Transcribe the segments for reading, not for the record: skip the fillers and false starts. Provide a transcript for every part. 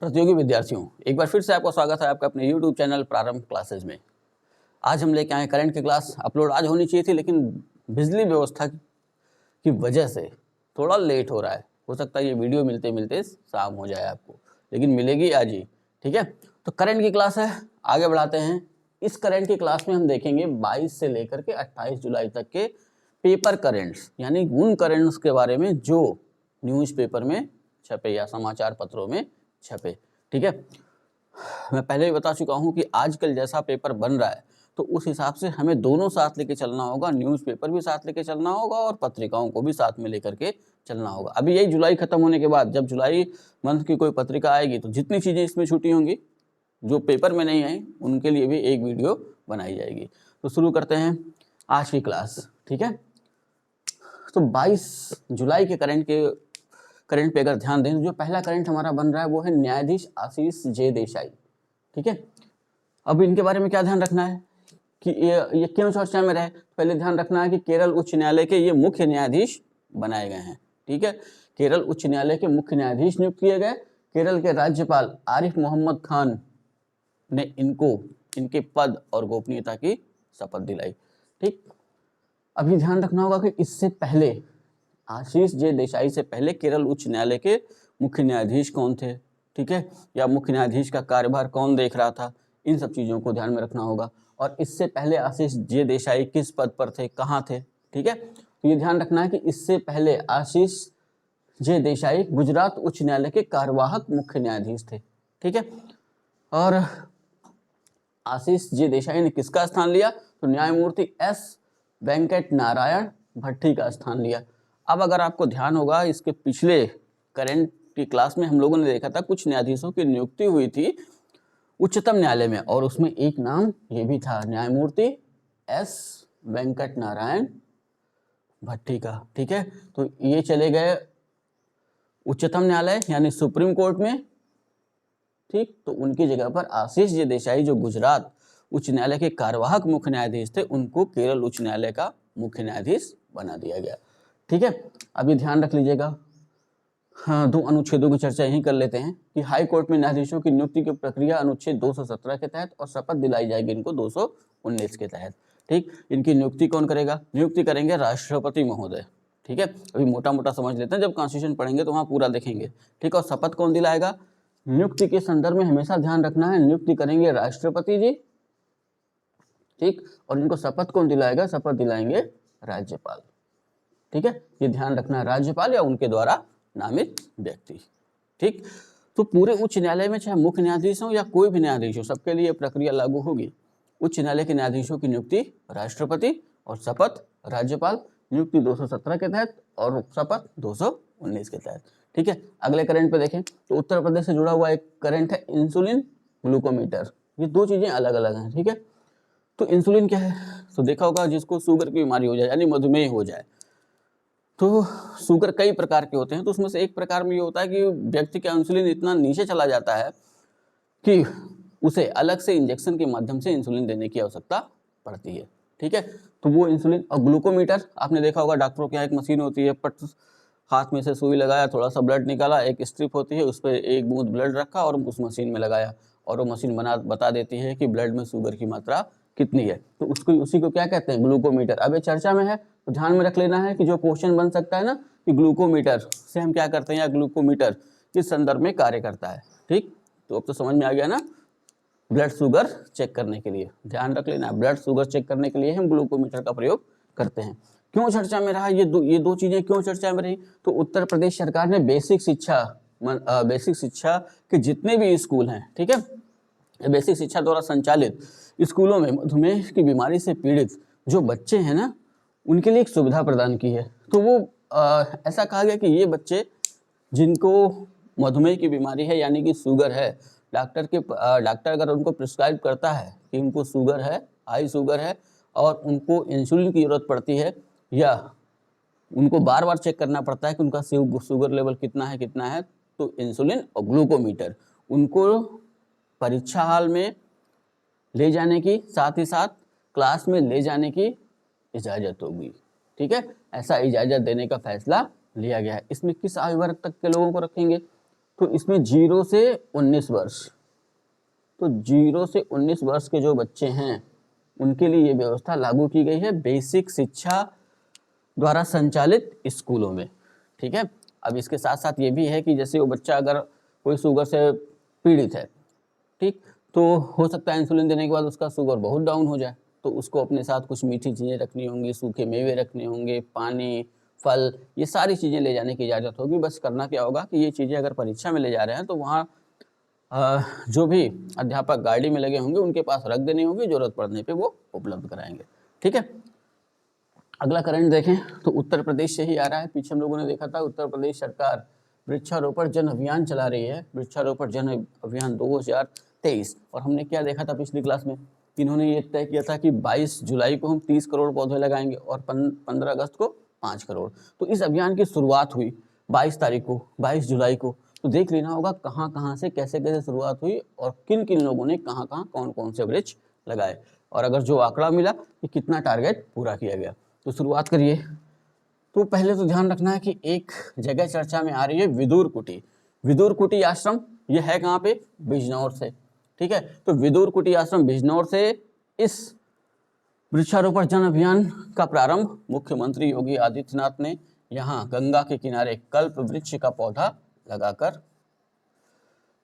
प्रतियोगी विद्यार्थियों, एक बार फिर से आपका स्वागत है आपका अपने YouTube चैनल प्रारंभ क्लासेज में। आज हम लेके आए करंट की क्लास। अपलोड आज होनी चाहिए थी, लेकिन बिजली व्यवस्था की वजह से थोड़ा लेट हो रहा है। हो सकता है ये वीडियो मिलते मिलते शाम हो जाए आपको, लेकिन मिलेगी आज ही। ठीक है, तो करंट की क्लास है, आगे बढ़ाते हैं। इस करंट की क्लास में हम देखेंगे 22 से लेकर के 28 जुलाई तक के पेपर करेंट्स, यानी उन करेंट्स के बारे में जो न्यूज़पेपर में छपे या समाचार पत्रों में छपे। ठीक है, मैं पहले भी बता चुका हूं कि आजकल जैसा पेपर बन रहा है तो उस हिसाब से हमें दोनों साथ लेके चलना होगा। न्यूज़पेपर भी साथ लेके चलना होगा और पत्रिकाओं को भी साथ में लेकर के चलना होगा। अभी यही जुलाई खत्म होने के बाद जब जुलाई मंथ की कोई पत्रिका आएगी तो जितनी चीज़ें इसमें छूटी होंगी, जो पेपर में नहीं आई, उनके लिए भी एक वीडियो बनाई जाएगी। तो शुरू करते हैं आज की क्लास। ठीक है, तो 22 जुलाई के करंट पे अगर ध्यान दें तो जो पहला करंट हमारा बन रहा है वो है न्यायाधीश आशीष जे देसाई। ठीक है, अब इनके बारे में क्या ध्यान रखना है कि ये क्यों चर्चा में रहे। पहले ध्यान रखना है कि केरल उच्च न्यायालय के ये मुख्य न्यायाधीश बनाए गए हैं। ठीक है, केरल उच्च न्यायालय के मुख्य न्यायाधीश नियुक्त किए गए। केरल के राज्यपाल आरिफ मोहम्मद खान ने इनको इनके पद और गोपनीयता की शपथ दिलाई। ठीक, अभी ध्यान रखना होगा कि इससे पहले आशीष जे देसाई से पहले केरल उच्च न्यायालय के मुख्य न्यायाधीश कौन थे, ठीक है, या मुख्य न्यायाधीश का कार्यभार कौन देख रहा था, इन सब चीज़ों को ध्यान में रखना होगा। और इससे पहले आशीष जे देसाई किस पद पर थे, कहाँ थे। ठीक है, तो ये ध्यान रखना है कि इससे पहले आशीष जे देसाई गुजरात उच्च न्यायालय के कार्यवाहक मुख्य न्यायाधीश थे। ठीक है, और आशीष जे देसाई ने किसका स्थान लिया, तो न्यायमूर्ति एस वेंकट नारायण भट्टी का स्थान लिया। अब अगर आपको ध्यान होगा, इसके पिछले करंट की क्लास में हम लोगों ने देखा था कुछ न्यायाधीशों की नियुक्ति हुई थी उच्चतम न्यायालय में, और उसमें एक नाम ये भी था, न्यायमूर्ति एस वेंकट नारायण भट्टी का। ठीक है, तो ये चले गए उच्चतम न्यायालय यानी सुप्रीम कोर्ट में। ठीक, तो उनकी जगह पर आशीष जे देसाई जो गुजरात उच्च न्यायालय के कार्यवाहक मुख्य न्यायाधीश थे, उनको केरल उच्च न्यायालय का मुख्य न्यायाधीश बना दिया गया। ठीक है, अभी ध्यान रख लीजिएगा। हाँ, दो अनुच्छेदों की चर्चा यहीं कर लेते हैं कि हाई कोर्ट में न्यायाधीशों की नियुक्ति की प्रक्रिया अनुच्छेद 217 के तहत और शपथ दिलाई जाएगी इनको 219 के तहत। ठीक, इनकी नियुक्ति कौन करेगा, नियुक्ति करेंगे राष्ट्रपति महोदय। ठीक है, अभी मोटा मोटा समझ लेते हैं, जब कॉन्स्टिट्यूशन पढ़ेंगे तो वहाँ पूरा देखेंगे। ठीक, और शपथ कौन दिलाएगा, नियुक्ति के संदर्भ में हमेशा ध्यान रखना है, नियुक्ति करेंगे राष्ट्रपति जी। ठीक, और इनको शपथ कौन दिलाएगा, शपथ दिलाएंगे राज्यपाल। ठीक है, ये ध्यान रखना है, राज्यपाल या उनके द्वारा नामित व्यक्ति। ठीक, तो पूरे उच्च न्यायालय में चाहे मुख्य न्यायाधीश हो या कोई भी न्यायाधीश हो, सबके लिए प्रक्रिया लागू होगी। उच्च न्यायालय के न्यायाधीशों की नियुक्ति राष्ट्रपति और शपथ राज्यपाल, नियुक्ति 217 के तहत और शपथ 219 के तहत। ठीक है, अगले करंट पे देखें तो उत्तर प्रदेश से जुड़ा हुआ एक करंट है इंसुलिन ग्लूकोमीटर। ये दो चीजें अलग अलग हैं। ठीक है, तो इंसुलिन क्या है, तो देखा होगा जिसको शुगर की बीमारी हो जाए यानी मधुमेह हो जाए, तो शुगर कई प्रकार के होते हैं, तो उसमें से एक प्रकार में ये होता है कि व्यक्ति का इंसुलिन इतना नीचे चला जाता है कि उसे अलग से इंजेक्शन के माध्यम से इंसुलिन देने की आवश्यकता पड़ती है। ठीक है, तो वो इंसुलिन और ग्लूकोमीटर आपने देखा होगा, डॉक्टरों के यहाँ एक मशीन होती है, पट हाथ में से सुई लगाया, थोड़ा सा ब्लड निकाला, एक स्ट्रिप होती है, उस पर एक बूंद ब्लड रखा और उस मशीन में लगाया, और वो मशीन बता देती है कि ब्लड में शुगर की मात्रा कितनी है। तो उसी को क्या कहते हैं, ग्लूकोमीटर। अब ये चर्चा में है तो ध्यान में रख लेना है कि जो क्वेश्चन बन सकता है ना कि ग्लूकोमीटर से हम क्या करते हैं या ग्लूकोमीटर किस संदर्भ में कार्य करता है। ठीक, तो अब तो समझ में आ गया ना, ब्लड शुगर चेक करने के लिए ध्यान रख लेना, ब्लड शुगर चेक करने के लिए हम ग्लूकोमीटर का प्रयोग करते हैं। क्यों चर्चा में रहा ये दो चीजें क्यों चर्चा में रही, तो उत्तर प्रदेश सरकार ने बेसिक शिक्षा के जितने भी स्कूल हैं, ठीक है, बेसिक शिक्षा द्वारा संचालित स्कूलों में मधुमेह की बीमारी से पीड़ित जो बच्चे हैं ना, उनके लिए एक सुविधा प्रदान की है। तो वो ऐसा कहा गया कि ये बच्चे जिनको मधुमेह की बीमारी है यानी कि शुगर है, डॉक्टर अगर उनको प्रिस्क्राइब करता है कि उनको शुगर है, हाई शुगर है, और उनको इंसुलिन की जरूरत पड़ती है, या उनको बार बार चेक करना पड़ता है कि उनका शुगर लेवल कितना है, तो इंसुलिन और ग्लूकोमीटर उनको परीक्षा हॉल में ले जाने की, साथ ही साथ क्लास में ले जाने की इजाज़त होगी। ठीक है, ऐसा इजाज़त देने का फैसला लिया गया है। इसमें किस आयु वर्ग तक के लोगों को रखेंगे, तो इसमें 0 से 19 वर्ष, तो 0 से 19 वर्ष के जो बच्चे हैं उनके लिए ये व्यवस्था लागू की गई है बेसिक शिक्षा द्वारा संचालित स्कूलों में। ठीक है, अब इसके साथ साथ ये भी है कि जैसे वो बच्चा अगर कोई शुगर से पीड़ित है, ठीक, तो हो सकता है इंसुलिन देने के बाद उसका शुगर बहुत डाउन हो जाए, तो उसको अपने साथ कुछ मीठी चीज़ें रखनी होंगी, सूखे मेवे रखने होंगे, पानी, फल, ये सारी चीज़ें ले जाने की इजाज़त होगी। बस करना क्या होगा कि ये चीज़ें अगर परीक्षा में ले जा रहे हैं तो वहाँ जो भी अध्यापक गाड़ी में लगे होंगे उनके पास रख देनी होगी, जरूरत पड़ने पे वो उपलब्ध कराएंगे। ठीक है, अगला करंट देखें तो उत्तर प्रदेश से ही आ रहा है। पीछे हम लोगों ने देखा था उत्तर प्रदेश सरकार वृक्षारोपण जन अभियान चला रही है, वृक्षारोपण जन अभियान 2023। और हमने क्या देखा था पिछली क्लास में, इन्होंने ये तय किया था कि 22 जुलाई को हम 30 करोड़ पौधे लगाएंगे और 15 अगस्त को 5 करोड़। तो इस अभियान की शुरुआत हुई 22 तारीख को, 22 जुलाई को। तो देख लेना होगा कहाँ कहाँ से कैसे कैसे शुरुआत हुई और किन किन लोगों ने कहाँ कहाँ कौन कौन से वृक्ष लगाए, और अगर जो आंकड़ा मिला कि कितना टारगेट पूरा किया गया। तो शुरुआत करिए। तो पहले तो ध्यान रखना है कि एक जगह चर्चा में आ रही है विदुर कुटी। विदुर कुटी आश्रम ये है कहाँ पे, बिजनौर से। ठीक है, तो विदुर कुटी आश्रम बिजनौर से इस वृक्षारोपण जन अभियान का प्रारंभ मुख्यमंत्री योगी आदित्यनाथ ने यहाँ गंगा के किनारे कल्प वृक्ष का पौधा लगाकर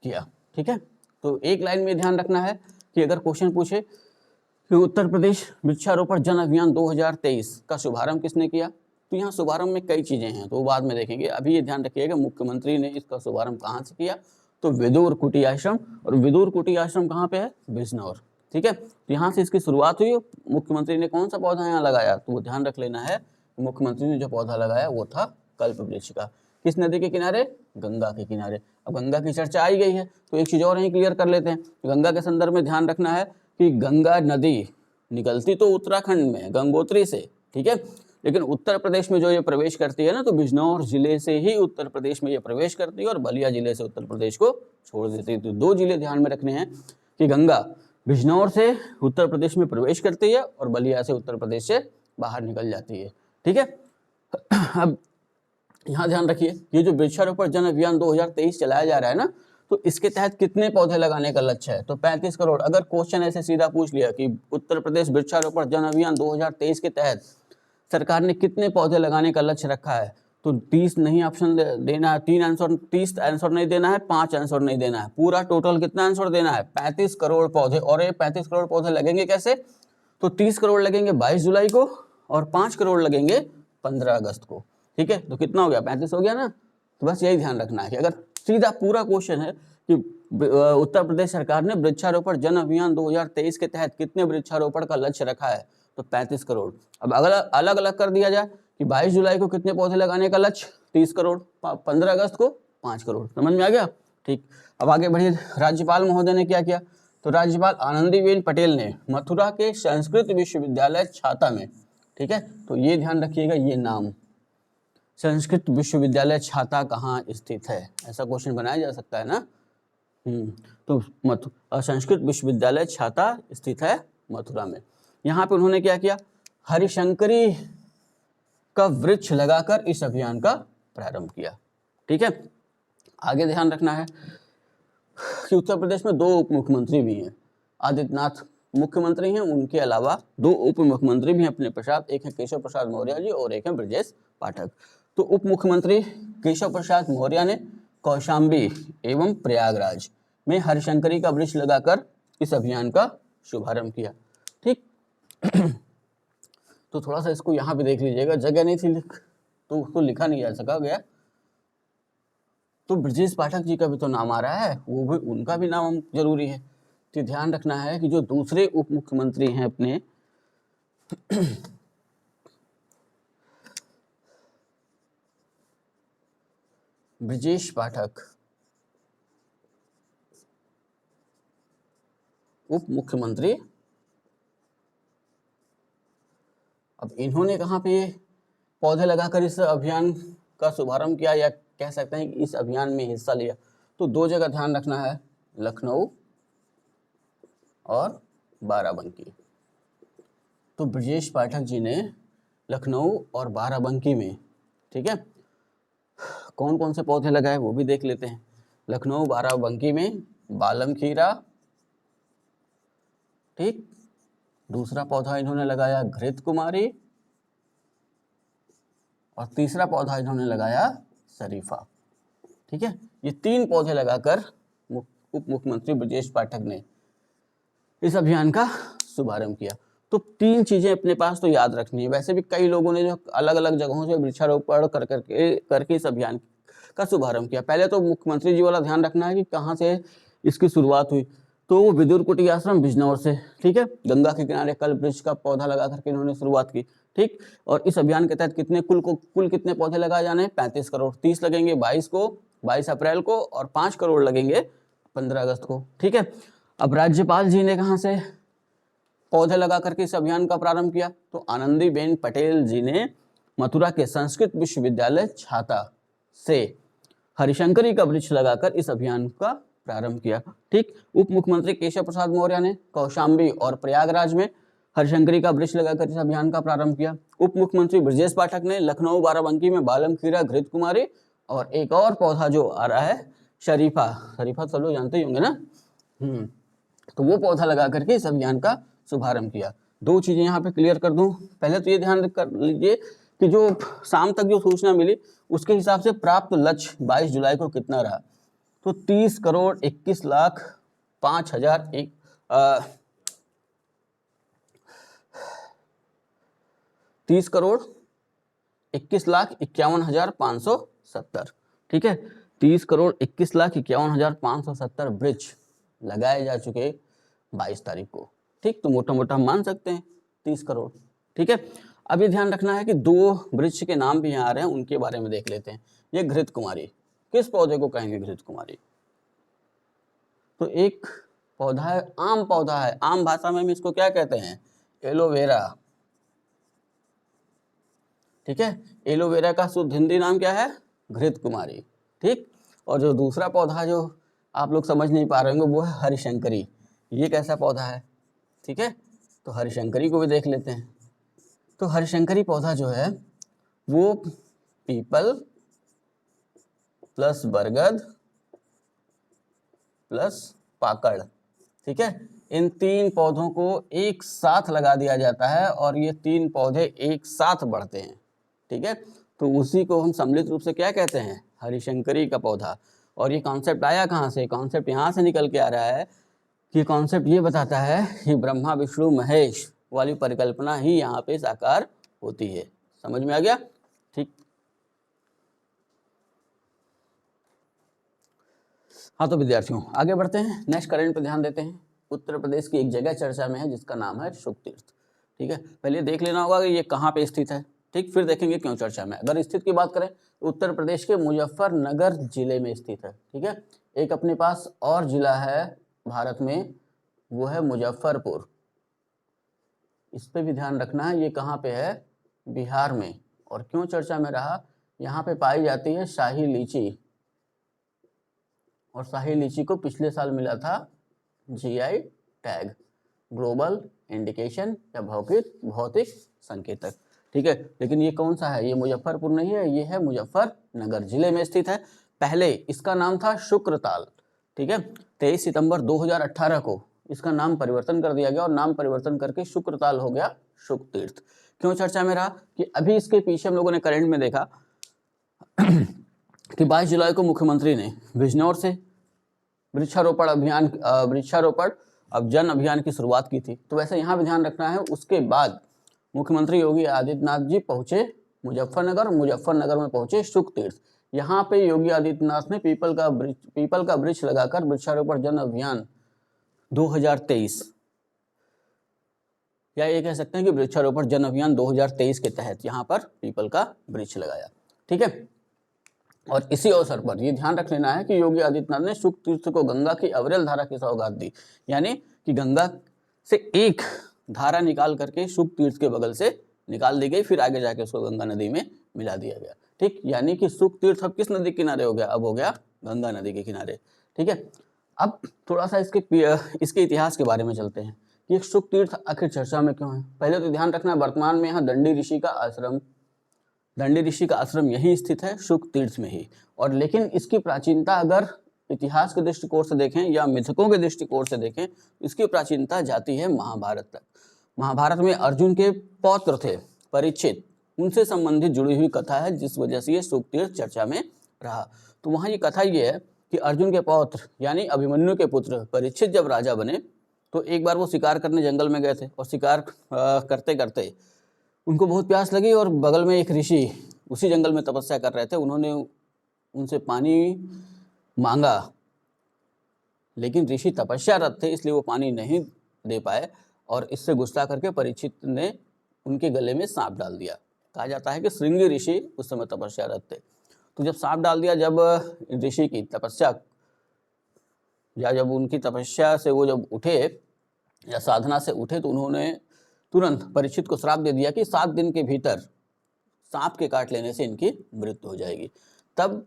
किया। ठीक है, तो एक लाइन में ध्यान रखना है कि अगर क्वेश्चन पूछे कि उत्तर प्रदेश वृक्षारोपण जन अभियान 2023 का शुभारंभ किसने किया, तो यहाँ शुभारंभ में कई चीजें हैं, तो बाद में देखेंगे। अभी ये ध्यान रखिएगा मुख्यमंत्री ने इसका शुभारंभ कहाँ से किया, तो विदुर कुटी आश्रम, और विदुर कुटी आश्रम कहाँ पे है, बिजनौर। ठीक है, तो यहाँ से इसकी शुरुआत हुई। मुख्यमंत्री ने कौन सा पौधा यहाँ लगाया, तो वो ध्यान रख लेना है, मुख्यमंत्री ने जो पौधा लगाया वो था कल्प वृक्ष का। किस नदी के किनारे, गंगा के किनारे। अब गंगा की चर्चा आई गई है तो एक चीज और यहीं क्लियर कर लेते हैं। गंगा के संदर्भ में ध्यान रखना है कि गंगा नदी निकलती तो उत्तराखंड में गंगोत्री से, ठीक है, लेकिन उत्तर प्रदेश में जो ये प्रवेश करती है ना, तो बिजनौर जिले से ही उत्तर प्रदेश में ये प्रवेश करती है और बलिया जिले से उत्तर प्रदेश को छोड़ देती है। तो दो जिले ध्यान में रखने हैं कि गंगा बिजनौर से उत्तर प्रदेश में प्रवेश करती है और बलिया से उत्तर प्रदेश से बाहर निकल जाती है। ठीक है, अब यहाँ ध्यान रखिए, ये जो वृक्षारोपण जन अभियान 2023 चलाया जा रहा है ना, तो इसके तहत कितने पौधे लगाने का लक्ष्य है, तो 35 करोड़। अगर क्वेश्चन ऐसे सीधा पूछ लिया कि उत्तर प्रदेश वृक्षारोपण जन अभियान 2023 के तहत सरकार ने कितने पौधे लगाने का लक्ष्य रखा है, तो 30 नहीं ऑप्शन देना है, 3 आंसर, 30 आंसर नहीं देना है, 5 आंसर नहीं देना है, पूरा टोटल कितना आंसर देना है, 35 करोड़ पौधे। और ये 35 करोड़ पौधे लगेंगे कैसे, तो 30 करोड़ लगेंगे 22 जुलाई को और 5 करोड़ लगेंगे 15 अगस्त को। ठीक है, तो कितना हो गया, 35 हो गया ना। तो बस यही ध्यान रखना है कि अगर सीधा पूरा क्वेश्चन है कि उत्तर प्रदेश सरकार ने वृक्षारोपण जन अभियान 2023 के तहत कितने वृक्षारोपण का लक्ष्य रखा है, तो 35 करोड़। अब अलग अलग कर दिया जाए कि 22 जुलाई को कितने पौधे लगाने का लक्ष्य, 30 करोड़, 15 अगस्त को 5 करोड़। समझ में आ गया। ठीक, अब आगे बढ़िए। राज्यपाल महोदय ने क्या किया, तो राज्यपाल आनंदीबेन पटेल ने मथुरा के संस्कृत विश्वविद्यालय छाता में, ठीक है, तो ये ध्यान रखिएगा, ये नाम संस्कृत विश्वविद्यालय छाता कहाँ स्थित है, ऐसा क्वेश्चन बनाया जा सकता है ना। तो संस्कृत विश्वविद्यालय छाता स्थित है मथुरा में। यहाँ पे उन्होंने क्या किया, हरिशंकरी का वृक्ष लगाकर इस अभियान का प्रारंभ किया। ठीक है, आगे ध्यान रखना है कि उत्तर प्रदेश में 2 उप मुख्यमंत्री भी हैं। आदित्यनाथ मुख्यमंत्री हैं, उनके अलावा 2 उप मुख्यमंत्री भी हैं अपने पश्चात, एक है केशव प्रसाद मौर्य जी और एक है ब्रजेश पाठक। तो उप मुख्यमंत्री केशव प्रसाद मौर्य ने कौशाम्बी एवं प्रयागराज में हरिशंकरी का वृक्ष लगाकर इस अभियान का शुभारंभ किया। ठीक, तो थोड़ा सा इसको यहाँ पे देख लीजिएगा, जगह नहीं थी तो उसको लिखा नहीं जा सका गया, तो ब्रजेश पाठक जी का भी तो नाम आ रहा है, वो भी, उनका भी नाम जरूरी है। तो ध्यान रखना है कि जो दूसरे उप मुख्यमंत्री हैं अपने ब्रजेश पाठक उप मुख्यमंत्री, अब इन्होंने कहाँ पे पौधे लगाकर इस अभियान का शुभारंभ किया, या कह सकते हैं कि इस अभियान में हिस्सा लिया, तो 2 जगह ध्यान रखना है, लखनऊ और बाराबंकी। तो ब्रजेश पाठक जी ने लखनऊ और बाराबंकी में, ठीक है, कौन कौन से पौधे लगाए वो भी देख लेते हैं। लखनऊ बाराबंकी में बालम खीरा, ठीक। दूसरा पौधा इन्होंने लगाया घृत कुमारी, और तीसरा पौधा इन्होंने लगाया शरीफा, ठीक है। ये 3 पौधे लगाकर उप मुख्यमंत्री ब्रजेश पाठक ने इस अभियान का शुभारंभ किया। तो 3 चीजें अपने पास तो याद रखनी है। वैसे भी कई लोगों ने जो अलग अलग जगहों से वृक्षारोपण करके इस अभियान का शुभारंभ किया। पहले तो मुख्यमंत्री जी वाला ध्यान रखना है कि कहाँ से इसकी शुरुआत हुई, तो विदुर कुटी आश्रम बिजनौर से, ठीक है। गंगा के किनारे कल्प वृक्ष का पौधा लगा करके इन्होंने शुरुआत की, ठीक। और इस अभियान के तहत कुल कितने पौधे लगाए जाने हैं? 35 करोड़। 30 लगेंगे 22 अप्रैल को, और 5 करोड़ लगेंगे 15 अगस्त को, ठीक है। अब राज्यपाल जी ने कहाँ से पौधे लगा करके इस अभियान का प्रारंभ किया? तो आनंदीबेन पटेल जी ने मथुरा के संस्कृत विश्वविद्यालय छाता से हरिशंकरी का वृक्ष लगाकर इस अभियान का प्रारंभ किया, ठीक। उप मुख्यमंत्री केशव प्रसाद मौर्य ने कौशाम्बी और प्रयागराज में हरिशंकरी का वृक्ष लगाकर इस अभियान का प्रारंभ किया। उप मुख्यमंत्री ब्रजेश पाठक ने लखनऊ बाराबंकी में बालम खीरा, घृत कुमारी और एक और पौधा जो आ रहा है शरीफा, शरीफा सब लोग जानते ही होंगे ना, तो वो पौधा लगा करके इस अभियान का शुभारंभ किया। 2 चीजें यहाँ पे क्लियर कर दूं। पहले तो ये ध्यान कर लीजिए कि जो शाम तक जो सूचना मिली उसके हिसाब से प्राप्त लक्ष्य 22 जुलाई को कितना रहा? तो 30 करोड़ 21 लाख 51,570, ठीक है। 30 करोड़ 21 लाख 51,570 वृक्ष लगाए जा चुके 22 तारीख को, ठीक। तो मोटा मोटा हम मान सकते हैं 30 करोड़, ठीक है। अब ये ध्यान रखना है कि 2 वृक्ष के नाम भी यहाँ आ रहे हैं, उनके बारे में देख लेते हैं। ये घृत कुमारी, किस पौधे को कहेंगे घृत कुमारी? तो एक पौधा है, आम पौधा है, आम भाषा में हम इसको क्या कहते हैं? एलोवेरा, ठीक है। एलोवेरा का शुद्ध हिंदी नाम क्या है? घृत कुमारी, ठीक। और जो दूसरा पौधा जो आप लोग समझ नहीं पा रहे होंगे वो है हरिशंकरी। ये कैसा पौधा है? ठीक है, तो हरिशंकरी को भी देख लेते हैं। तो हरिशंकरी पौधा जो है वो पीपल प्लस बरगद प्लस पाकड़, ठीक है, इन 3 पौधों को एक साथ लगा दिया जाता है और ये 3 पौधे एक साथ बढ़ते हैं, ठीक है। तो उसी को हम सम्मिलित रूप से क्या कहते हैं? हरिशंकरी का पौधा। और ये कॉन्सेप्ट आया कहाँ से? कॉन्सेप्ट यहाँ से निकल के आ रहा है कि कॉन्सेप्ट ये बताता है कि ब्रह्मा विष्णु महेश वाली परिकल्पना ही यहाँ पे साकार होती है। समझ में आ गया? ठीक। हाँ तो विद्यार्थियों आगे बढ़ते हैं, नेक्स्ट करंट पे ध्यान देते हैं। उत्तर प्रदेश की एक जगह चर्चा में है जिसका नाम है शुक तीर्थ, ठीक है। पहले देख लेना होगा कि ये कहाँ पे स्थित है, ठीक, फिर देखेंगे क्यों चर्चा में। अगर स्थित की बात करें तो उत्तर प्रदेश के मुजफ्फरनगर जिले में स्थित है, ठीक है। एक अपने पास और जिला है भारत में, वो है मुजफ्फरपुर, इस पे भी ध्यान रखना है। ये कहाँ पे है? बिहार में। और क्यों चर्चा में रहा? यहाँ पे पाई जाती है शाही लीची, और शाही लीची को पिछले साल मिला था जीआई टैग, ग्लोबल इंडिकेशन या भौतिक संकेतक, ठीक है। लेकिन ये कौन सा है? ये मुजफ्फरपुर नहीं है, ये है मुजफ्फरनगर जिले में स्थित है। पहले इसका नाम था शुक्रताल, ठीक है। 23 सितंबर 2018 को इसका नाम परिवर्तन कर दिया गया और नाम परिवर्तन करके शुक्रताल हो गया शुक तीर्थ। क्यों चर्चा में रहा? कि अभी इसके पीछे हम लोगों ने करंट में देखा कि 22 जुलाई को मुख्यमंत्री ने बिजनौर से वृक्षारोपण अब जन अभियान की शुरुआत की थी। तो वैसे यहाँ भी ध्यान रखना है, उसके बाद मुख्यमंत्री योगी आदित्यनाथ जी पहुंचे मुजफ्फरनगर, मुजफ्फरनगर में पहुंचे शुक तीर्थ। यहाँ पे योगी आदित्यनाथ ने पीपल का वृक्ष लगाकर वृक्षारोपण जन अभियान 2023, या ये कह सकते हैं कि वृक्षारोपण जन अभियान 2023 के तहत यहाँ पर पीपल का वृक्ष लगाया, ठीक है। और इसी अवसर पर ये ध्यान रख लेना है कि योगी आदित्यनाथ ने शुक तीर्थ को गंगा की अविरल धारा की सौगात दी, यानी कि गंगा से एक धारा निकाल करके शुक तीर्थ के बगल से निकाल दी गई, फिर आगे जाके उसको गंगा नदी में मिला दिया गया, ठीक। यानी कि शुक तीर्थ अब किस नदी के किनारे हो गया? अब हो गया गंगा नदी के किनारे, ठीक है। अब थोड़ा सा इसके इतिहास के बारे में चलते हैं कि शुक तीर्थ आखिर चर्चा में क्यों है। पहले तो ध्यान रखना, वर्तमान में यहाँ दंडी ऋषि का आश्रम यही स्थित है शुक तीर्थ में ही। और लेकिन इसकी प्राचीनता अगर इतिहास के दृष्टिकोण से देखें या मिथकों के दृष्टिकोण से देखें, इसकी प्राचीनता जाती है महाभारत तक। महाभारत में अर्जुन के पौत्र थे परीक्षित, उनसे संबंधित जुड़ी हुई कथा है, जिस वजह से ये सुखतीर्थ चर्चा में रहा। तो वहाँ ये कथा ये है कि अर्जुन के पौत्र यानी अभिमन्यु के पुत्र परीक्षित जब राजा बने तो एक बार वो शिकार करने जंगल में गए थे, और शिकार करते करते उनको बहुत प्यास लगी, और बगल में एक ऋषि उसी जंगल में तपस्या कर रहे थे। उन्होंने उनसे पानी मांगा, लेकिन ऋषि तपस्यारत थे इसलिए वो पानी नहीं दे पाए, और इससे गुस्सा करके परीक्षित ने उनके गले में सांप डाल दिया। कहा जाता है कि श्रृंगी ऋषि उस समय तपस्यारत थे, तो जब सांप डाल दिया, जब ऋषि की तपस्या या जब उनकी तपस्या से वो जब उठे या साधना से उठे, तो उन्होंने तुरंत परीक्षित को श्राप दे दिया कि 7 दिन के भीतर सांप के काट लेने से इनकी मृत्यु हो जाएगी। तब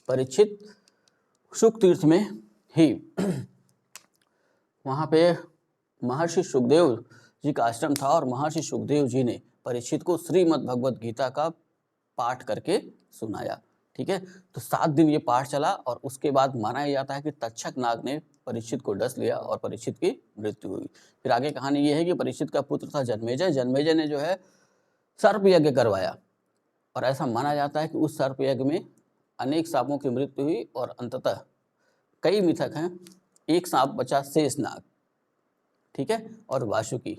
परीक्षित शुक तीर्थ में ही वहाँ पे महर्षि सुखदेव जी का आश्रम था, और महर्षि सुखदेव जी ने परीक्षित को श्रीमद् भगवत गीता का पाठ करके सुनाया। ठीक है, तो 7 दिन ये पाठ चला, और उसके बाद माना जाता है कि तक्षक नाग ने परीक्षित को डस लिया और परीक्षित की मृत्यु हुई। फिर आगे कहानी ये है कि परीक्षित का पुत्र था जन्मेजय। जन्मेजय ने जो है सर्प यज्ञ करवाया, और ऐसा माना जाता है कि उस सर्प यज्ञ में अनेक सांपों की मृत्यु हुई, और अंततः कई मिथक हैं, एक सांप बचा शेषनाग, ठीक है, और वासुकी।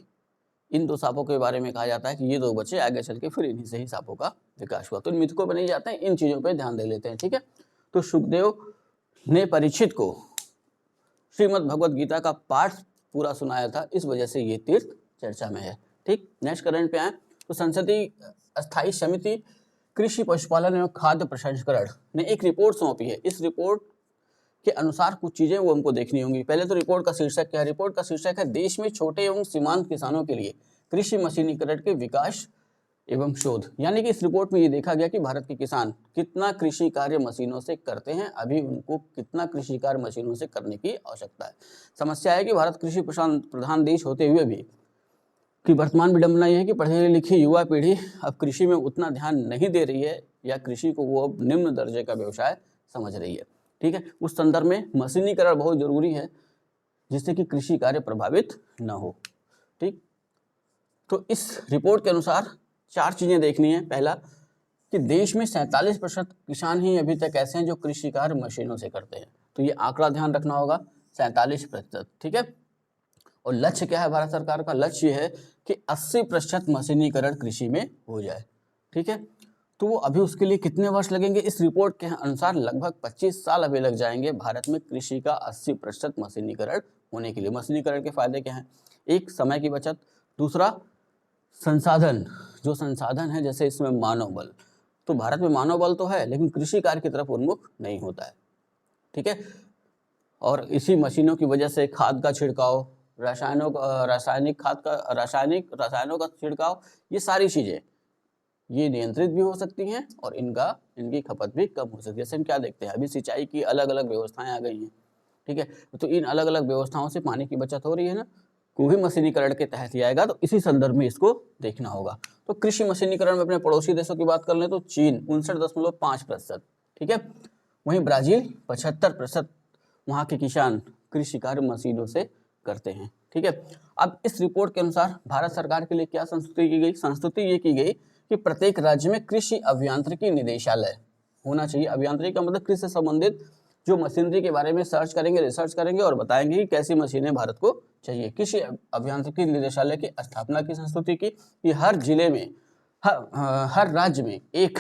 इन 2 सांपों के बारे में कहा जाता है कि ये 2 बचे, आगे चल के फिर इन्हीं से ही सांपों का विकास हुआ। तो इन मिथकों पर नहीं जाते हैं, इन चीज़ों पे ध्यान दे लेते हैं। ठीक है, तो सुखदेव ने परीक्षित को श्रीमद् भगवत गीता का पाठ पूरा सुनाया था, इस वजह से ये तीर्थ चर्चा में है। ठीक, नेक्स्ट करंट पे आए तो संसदीय अस्थायी समिति कृषि पशुपालन एवं खाद्य प्रसंस्करण ने एक रिपोर्ट सौंपी है। इस रिपोर्ट के अनुसार कुछ चीजें वो हमको देखनी होंगी। पहले तो रिपोर्ट का शीर्षक क्या है? रिपोर्ट का शीर्षक है देश में छोटे एवं सीमांत किसानों के लिए कृषि मशीनीकरण के विकास एवं शोध। यानी कि इस रिपोर्ट में ये देखा गया कि भारत के किसान कितना कृषि कार्य मशीनों से करते हैं, अभी उनको कितना कृषि कार्य मशीनों से करने की आवश्यकता है। समस्या है कि भारत कृषि प्रधान देश होते हुए भी कि वर्तमान विडंबना यह है कि पढ़ी लिखी युवा पीढ़ी अब कृषि में उतना ध्यान नहीं दे रही है, या कृषि को वो अब निम्न दर्जे का व्यवसाय समझ रही है। ठीक है, उस संदर्भ में मशीनीकरण बहुत जरूरी है, जिससे कि कृषि कार्य प्रभावित न हो। ठीक, तो इस रिपोर्ट के अनुसार 4 चीजें देखनी है। पहला कि देश में 47% किसान ही अभी तक ऐसे हैं जो कृषि कार्य मशीनों से करते हैं, तो ये आंकड़ा ध्यान रखना होगा, 47%। ठीक है, और लक्ष्य क्या है भारत सरकार का? लक्ष्य ये है कि 80% मशीनीकरण कृषि में हो जाए। ठीक है, तो वो अभी उसके लिए कितने वर्ष लगेंगे? इस रिपोर्ट के अनुसार लगभग 25 साल अभी लग जाएंगे भारत में कृषि का 80% मशीनीकरण होने के लिए। मशीनीकरण के फायदे क्या हैं? एक, समय की बचत। दूसरा, संसाधन, जो संसाधन है जैसे इसमें मानव बल, तो भारत में मानव बल तो है लेकिन कृषि कार्य की तरफ उन्मुख नहीं होता है। ठीक है, और इसी मशीनों की वजह से खाद का छिड़काव, रासायनिक रसायनों का छिड़काव, ये सारी चीजें ये नियंत्रित भी हो सकती हैं, और इनकी खपत भी कम हो सकती है। जैसे हम क्या देखते हैं, अभी सिंचाई की अलग अलग व्यवस्थाएं आ गई हैं। ठीक है, तो इन अलग अलग व्यवस्थाओं से पानी की बचत हो रही है ना, को भी मशीनीकरण के तहत ही आएगा, तो इसी संदर्भ में इसको देखना होगा। तो कृषि मशीनीकरण में अपने पड़ोसी देशों की बात कर लें तो चीन 59.5%, ठीक है, वहीं ब्राजील 75% वहाँ के किसान कृषि कार्य मशीनों से करते हैं। ठीक है, अब इस रिपोर्ट के अनुसार भारत सरकार के लिए क्या संस्तुति की गई? संस्तुति ये की गई कि प्रत्येक राज्य में कृषि अभियांत्रिकी निदेशालय होना चाहिए। अभियांत्रिकी का मतलब कृषि से संबंधित जो मशीनरी के बारे में रिसर्च करेंगे और बताएंगे कि कैसी मशीनें भारत को चाहिए। कृषि अभियांत्रिकी निदेशालय की स्थापना की संस्तुति की कि हर जिले में, हर राज्य में एक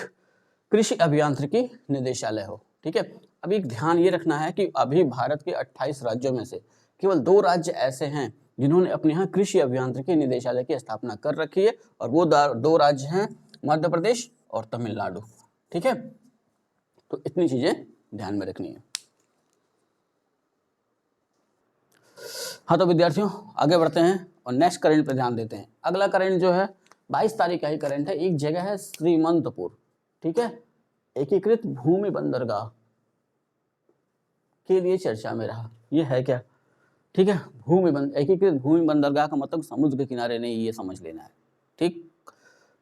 कृषि अभियांत्रिकी निदेशालय हो। ठीक है, अब एक ध्यान ये रखना है कि अभी भारत के 28 राज्यों में से केवल 2 राज्य ऐसे हैं जिन्होंने अपने यहाँ कृषि अभियांत्रिकी निदेशालय की स्थापना कर रखी है, और वो 2 राज्य हैं मध्य प्रदेश और तमिलनाडु। ठीक है, तो इतनी चीजें ध्यान में रखनी है। हाँ, तो विद्यार्थियों आगे बढ़ते हैं और नेक्स्ट करंट पे ध्यान देते हैं। अगला करंट जो है 22 तारीख का ही करंट है। एक जगह है श्रीमंतपुर, ठीक है, एकीकृत भूमि बंदरगाह के लिए चर्चा में रहा। ये है क्या? ठीक है, एकीकृत भूमि बंदरगाह का मतलब समुद्र के किनारे नहीं, ये समझ लेना है। ठीक,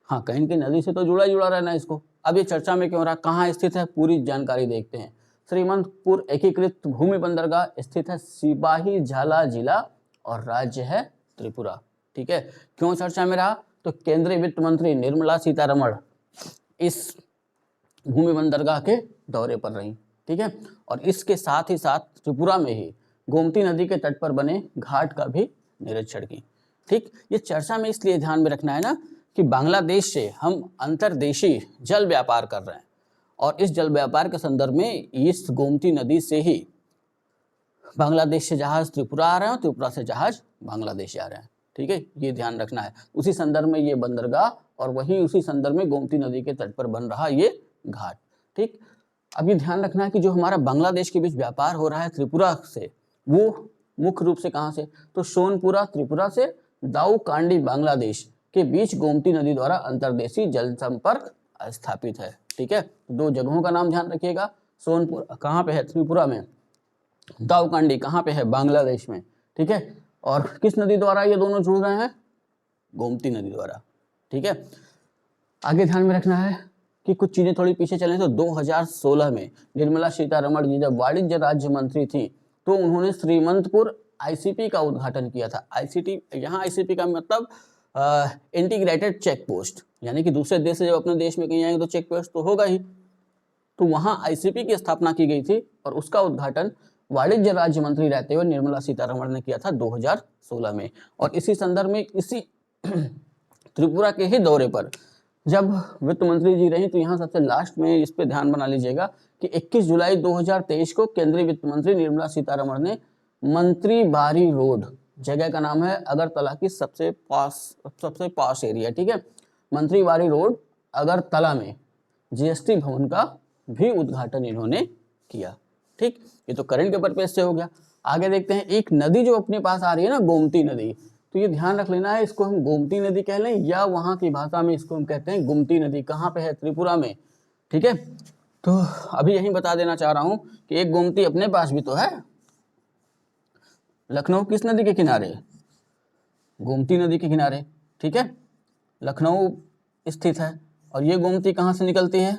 हाँ, कहीं की नदी से तो जुड़ा रहना है इसको। अब ये चर्चा में क्यों रहा, कहाँ स्थित है, पूरी जानकारी देखते हैं। श्रीमंतपुर एकीकृत भूमि बंदरगाह स्थित है सिपाही झाला जिला और राज्य है त्रिपुरा। ठीक है, क्यों चर्चा में रहा? तो केंद्रीय वित्त मंत्री निर्मला सीतारमण इस भूमि बंदरगाह के दौरे पर रही। ठीक है, और इसके साथ ही साथ त्रिपुरा में ही गोमती नदी के तट पर बने घाट का भी निरीक्षण की। ठीक, ये चर्चा में इसलिए ध्यान में रखना है ना कि बांग्लादेश से हम अंतर्देशीय जल व्यापार कर रहे हैं और इस जल व्यापार के संदर्भ में इस गोमती नदी से ही बांग्लादेश से जहाज त्रिपुरा आ रहे हैं, त्रिपुरा से जहाज बांग्लादेश आ रहे हैं। ठीक है, ये ध्यान रखना है। उसी संदर्भ में ये बंदरगाह और वही उसी संदर्भ में गोमती नदी के तट पर बन रहा ये घाट। ठीक, अब ये ध्यान रखना है कि जो हमारा बांग्लादेश के बीच व्यापार हो रहा है त्रिपुरा से, वो मुख्य रूप से कहाँ से? तो सोनपुरा त्रिपुरा से दाऊकांडी बांग्लादेश के बीच गोमती नदी द्वारा अंतर्देशीय जल संपर्क स्थापित है। ठीक है, दो जगहों का नाम ध्यान रखिएगा। सोनपुर कहाँ पे है? त्रिपुरा में। दाऊकांडी कहाँ पे है? बांग्लादेश में। ठीक है, और किस नदी द्वारा ये दोनों जुड़ रहे हैं? गोमती नदी द्वारा। ठीक है, आगे ध्यान में रखना है कि कुछ चीजें थोड़ी पीछे चलें तो 2016 में निर्मला सीतारमण जी जब वाणिज्य राज्य मंत्री थी तो उन्होंने श्रीमंतपुर आईसीपी का उद्घाटन किया था। आईसीटी, यहाँ आईसीपी का मतलब इंटीग्रेटेड चेक पोस्ट, यानी कि दूसरे देश से जब अपने देश में कहीं आएंगे तो चेक पोस्ट तो होगा ही। तो वहाँ आईसीपी की स्थापना की गई थी और उसका उद्घाटन वाणिज्य राज्य मंत्री रहते हुए निर्मला सीतारमण ने किया था 2016 में। और इसी संदर्भ में इसी त्रिपुरा के ही दौरे पर जब वित्त मंत्री जी रही तो यहाँ सबसे लास्ट में इस पे ध्यान बना लीजिएगा कि 21 जुलाई 2023 को केंद्रीय वित्त मंत्री निर्मला सीतारमण ने मंत्री बारी रोड, जगह का नाम है अगरतला की सबसे पास एरिया, ठीक है, मंत्री बारी रोड अगरतला में जीएसटी भवन का भी उद्घाटन इन्होंने किया। ठीक, ये तो करंट के पर्पज से हो गया। आगे देखते हैं, एक नदी जो अपने पास आ रही है ना, गोमती नदी, तो ये ध्यान रख लेना है, इसको हम गोमती नदी कह लें या वहाँ की भाषा में इसको हम कहते हैं गुमती नदी। कहाँ पे है? त्रिपुरा में। ठीक है, तो अभी यही बता देना चाह रहा हूँ कि एक गोमती अपने पास भी तो है। लखनऊ किस नदी के किनारे? गोमती नदी के किनारे। ठीक है, लखनऊ स्थित है और ये गोमती कहाँ से निकलती है?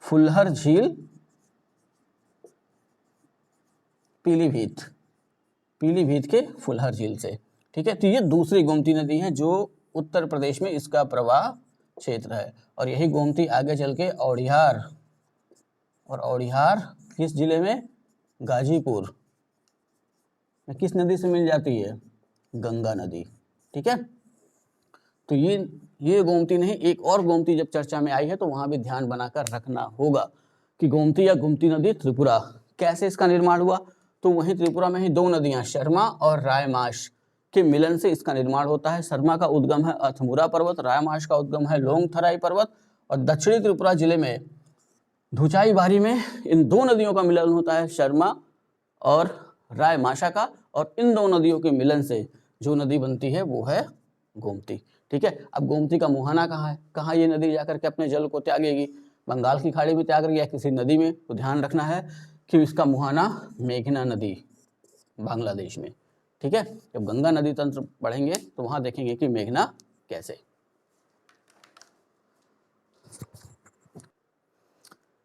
फुलहर झील, पीलीभीत के फुलहर झील से। ठीक है, तो ये दूसरी गोमती नदी है जो उत्तर प्रदेश में इसका प्रवाह क्षेत्र है। और यही गोमती आगे चल के औड़िहार, और औड़िहार किस जिले में? गाजीपुर में किस नदी से मिल जाती है? गंगा नदी। ठीक है, तो ये गोमती नहीं, एक और गोमती जब चर्चा में आई है तो वहां भी ध्यान बनाकर रखना होगा कि गोमती या गुमती नदी त्रिपुरा, कैसे इसका निर्माण हुआ? तो वहीं त्रिपुरा में ही दो नदियां शर्मा और रायमाश के मिलन से इसका निर्माण होता है। शर्मा का उद्गम है अथमुरा पर्वत, रायमाश का उद्गम है लोंगथराई पर्वत और दक्षिणी त्रिपुरा जिले में धुचाई बारी में इन दो नदियों का मिलन होता है, शर्मा और रायमाशा का, और इन दो नदियों के मिलन से जो नदी बनती है वो है गोमती। ठीक है, अब गोमती का मुहाना कहाँ है? कहाँ ये नदी जाकर के अपने जल को त्यागेगी? बंगाल की खाड़ी में त्याग रही है किसी नदी में? तो ध्यान रखना है कि इसका मुहाना मेघना नदी, बांग्लादेश में। ठीक है, जब गंगा नदी तंत्र पढ़ेंगे तो वहां देखेंगे कि मेघना कैसे।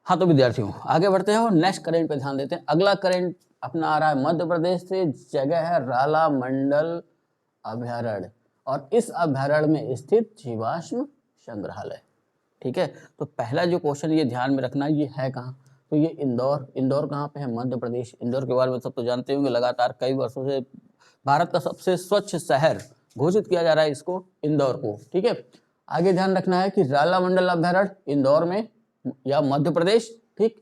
हाँ, तो विद्यार्थियों आगे बढ़ते हैं और नेक्स्ट करेंट पे ध्यान देते हैं। अगला करेंट अपना आ रहा है मध्य प्रदेश से, जगह है राला मंडल अभयारण्य और इस अभयारण्य में स्थित जीवाश्म संग्रहालय। ठीक है, तो पहला जो क्वेश्चन ये ध्यान में रखना, ये है कहाँ? तो ये इंदौर कहाँ पे है? मध्य प्रदेश। इंदौर के बारे में सब तो जानते होंगे, लगातार कई वर्षों से भारत का सबसे स्वच्छ शहर घोषित किया जा रहा है इसको, इंदौर को। ठीक है, आगे ध्यान रखना है कि राला मंडल अभयारण्य इंदौर में या मध्य प्रदेश। ठीक,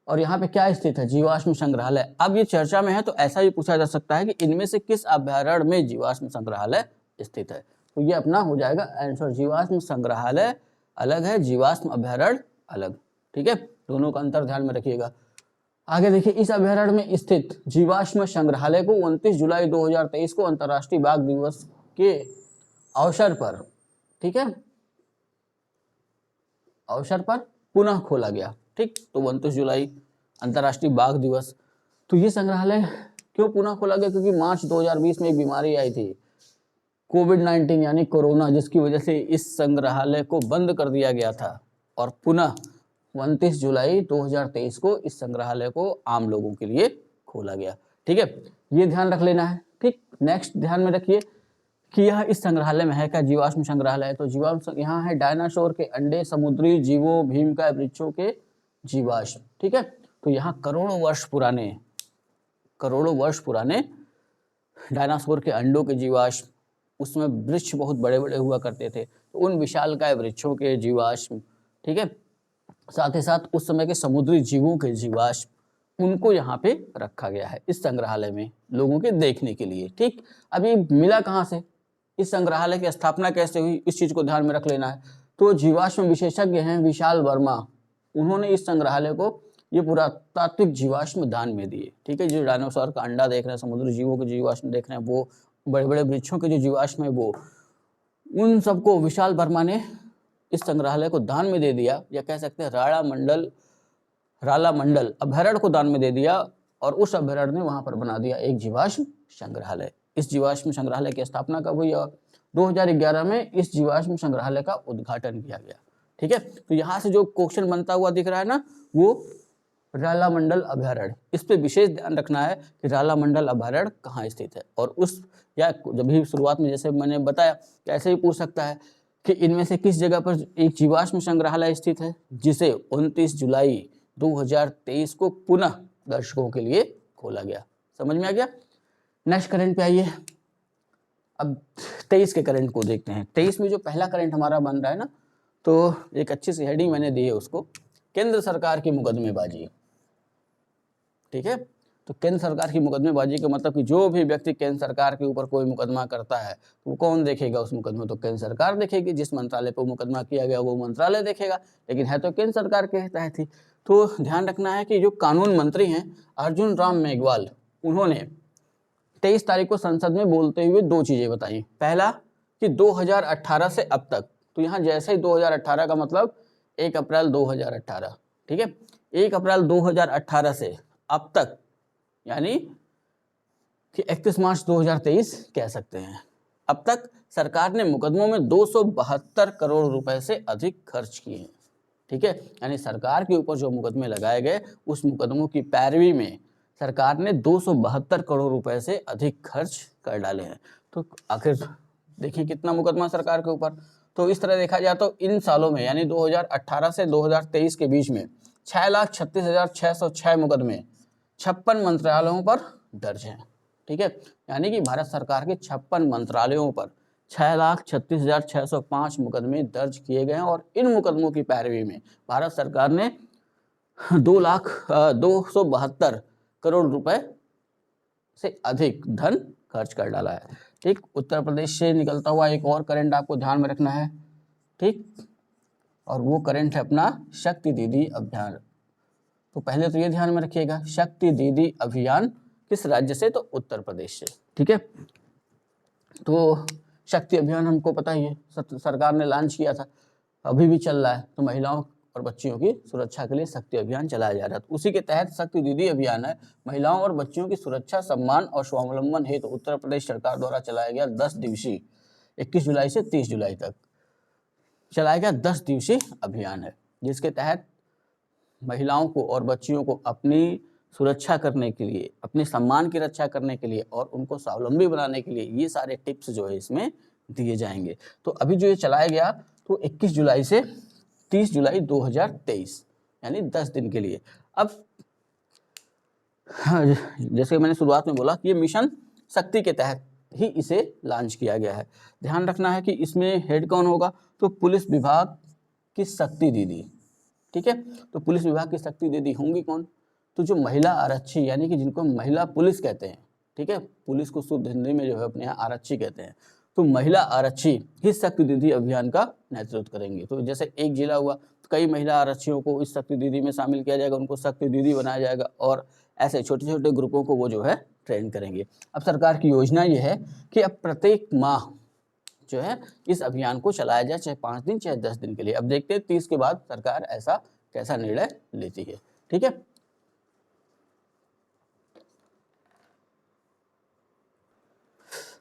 और यहाँ पे क्या स्थित है? जीवाश्म संग्रहालय। अब ये चर्चा में है तो ऐसा भी पूछा जा सकता है कि इनमें से किस अभयारण्य में जीवाश्म संग्रहालय स्थित है? तो ये अपना हो जाएगा आंसर, जीवाश्म संग्रहालय अलग है, जीवाश्म अभयारण्य अलग। ठीक है, दोनों का अंतर ध्यान में रखिएगा। आगे देखिए, इस अभयारण्य में स्थित जीवाश्म संग्रहालय को 29 जुलाई 2023 को अंतर्राष्ट्रीय बाघ दिवस के अवसर पर, ठीक है, अवसर पर पुनः खोला गया। ठीक, तो 29 जुलाई अंतर्राष्ट्रीय बाघ दिवस। तो ये संग्रहालय क्यों पुनः खोला गया? क्योंकि मार्च 2020 में एक बीमारी आई थी, कोविड-19 यानी कोरोना, जिसकी वजह से इस संग्रहालय को बंद कर दिया गया था और पुनः 29 जुलाई 2023 को इस संग्रहालय को आम लोगों के लिए खोला गया। ठीक है, ये ध्यान रख लेना है। ठीक, नेक्स्ट ध्यान में रखिए कि यह इस संग्रहालय में है क्या, जीवाश्म संग्रहालय है। तो जीवाश्म यहाँ है डायनासोर के अंडे, समुद्री जीवों, भीमकाय वृक्षों के जीवाश्म। ठीक है, तो यहाँ करोड़ों वर्ष पुराने डायनासोर के अंडों के जीवाश्म, उसमें वृक्ष बहुत बड़े बड़े हुआ करते थे, तो उन विशालकाय वृक्षों के जीवाश्म। ठीक है, साथ ही साथ उस समय के समुद्री जीवों के जीवाश्म, उनको यहाँ पे रखा गया है इस संग्रहालय में लोगों के देखने के लिए। ठीक, अब ये मिला कहाँ से, इस संग्रहालय की स्थापना कैसे हुई, इस चीज को ध्यान में रख लेना है। तो जीवाश्म विशेषज्ञ हैं विशाल वर्मा, उन्होंने इस संग्रहालय को ये पुरातात्विक जीवाश्म दान में दिए। ठीक है, जो डायनासोर का अंडा देख रहे हैं, समुद्री जीवों के जीवाश्म देख रहे हैं, वो बड़े बड़े वृक्षों के जो जीवाश्म है, वो उन सबको विशाल वर्मा ने इस संग्रहालय को दान में दे दिया, या कह सकते हैं राला मंडल अभयारण्य को दान में दे दिया, और उस अभयारण्य ने वहां पर बना दिया एक जीवाश्म संग्रहालय। इस जीवाश्म संग्रहालय की स्थापना कब हुई, और 2011 में इस जीवाश्म संग्रहालय का उद्घाटन किया गया। ठीक है, तो यहाँ से जो क्वेश्चन बनता हुआ दिख रहा है ना, वो राला मंडल अभयारण्य, इस पे विशेष ध्यान रखना है कि राला मंडल अभयारण्य कहाँ स्थित है। और उस, या जब भी शुरुआत में जैसे मैंने बताया, ऐसे ही पूछ सकता है कि इनमें से किस जगह पर एक जीवाश्म संग्रहालय स्थित है, जिसे 29 जुलाई 2023 को पुनः दर्शकों के लिए खोला गया। समझ में आ गया। नेक्स्ट करंट पे आइए। अब 23 के करंट को देखते हैं। 23 में जो पहला करंट हमारा बन रहा है ना, तो एक अच्छी सी हेडिंग मैंने दी है उसको, केंद्र सरकार की मुकदमेबाजी। ठीक है, तो केंद्र सरकार की मुकदमेबाजी का मतलब कि जो भी व्यक्ति केंद्र सरकार के ऊपर कोई मुकदमा करता है, तो वो कौन देखेगा उस मुकदमे, तो केंद्र सरकार देखेगी। जिस मंत्रालय पर मुकदमा किया गया वो मंत्रालय देखेगा, लेकिन है तो केंद्र सरकार के तहत ही। तो ध्यान रखना है कि जो कानून मंत्री हैं अर्जुन राम मेघवाल, उन्होंने 23 तारीख को संसद में बोलते हुए दो चीजें बताई। पहला कि 2018 से अब तक, तो यहाँ जैसे ही 2018 का मतलब 1 अप्रैल 2018, ठीक है, 1 अप्रैल 2018 से अब तक, यानी कि 31 मार्च 2023 कह सकते हैं, अब तक सरकार ने मुकदमों में 272 करोड़ रुपए से अधिक खर्च किए हैं। ठीक है, यानी सरकार के ऊपर जो मुकदमे लगाए गए, उस मुकदमों की पैरवी में सरकार ने 272 करोड़ रुपए से अधिक खर्च कर डाले हैं। तो आखिर देखिए कितना मुकदमा सरकार के ऊपर। तो इस तरह देखा जाए तो इन सालों में, यानी 2018 से 2023 के बीच में 6,36,606 मुकदमे 56 मंत्रालयों पर दर्ज हैं। ठीक है, यानी कि भारत सरकार के 56 मंत्रालयों पर 6,36,605 मुकदमे दर्ज किए गए हैं, और इन मुकदमों की पैरवी में भारत सरकार ने 272 करोड़ रुपए से अधिक धन खर्च कर डाला है। ठीक, उत्तर प्रदेश से निकलता हुआ एक और करंट आपको ध्यान में रखना है। ठीक, और वो करंट है अपना शक्ति दीदी अभियान। तो पहले तो ये ध्यान में रखिएगा, शक्ति दीदी अभियान किस राज्य से, तो उत्तर प्रदेश से। ठीक है, तो शक्ति अभियान हमको पता ही है, सरकार ने लॉन्च किया था, अभी भी चल रहा है। तो महिलाओं और बच्चियों की सुरक्षा के लिए शक्ति अभियान चलाया जा रहा है। तो उसी के तहत शक्ति दीदी अभियान है, महिलाओं और बच्चियों की सुरक्षा, सम्मान और स्वावलंबन हेतु उत्तर प्रदेश सरकार द्वारा चलाया गया 10 दिवसीय 21 जुलाई से 30 जुलाई तक चलाया गया 10 दिवसीय अभियान है, जिसके तहत महिलाओं को और बच्चियों को अपनी सुरक्षा करने के लिए, अपने सम्मान की रक्षा करने के लिए और उनको स्वावलंबी बनाने के लिए ये सारे टिप्स जो है इसमें दिए जाएंगे। तो अभी जो ये चलाया गया, तो 21 जुलाई से 30 जुलाई 2023, यानी 10 दिन के लिए। अब जैसे मैंने शुरुआत में बोला कि ये मिशन शक्ति के तहत ही इसे लॉन्च किया गया है। ध्यान रखना है कि इसमें हेड कौन होगा, तो पुलिस विभाग की शक्ति दीदी। ठीक है, तो पुलिस विभाग की शक्ति दीदी होंगी कौन, तो जो महिला आरक्षी, यानी कि जिनको महिला पुलिस कहते हैं। ठीक है, पुलिस को शुद्ध हिंदी में जो है अपने यहाँ आरक्षी कहते हैं। तो महिला आरक्षी ही शक्ति दीदी अभियान का नेतृत्व करेंगे। तो जैसे एक जिला हुआ, तो कई महिला आरक्षियों को इस शक्ति दीदी में शामिल किया जाएगा, उनको शक्ति दीदी बनाया जाएगा, और ऐसे छोटे छोटे ग्रुपों को वो जो है ट्रेन करेंगे। अब सरकार की योजना ये है कि अब प्रत्येक माह जो है इस अभियान को चलाया जाए, चाहे 5 दिन चाहे 10 दिन के लिए। अब देखते हैं 30 के बाद सरकार ऐसा कैसा निर्णय लेती है। ठीक है,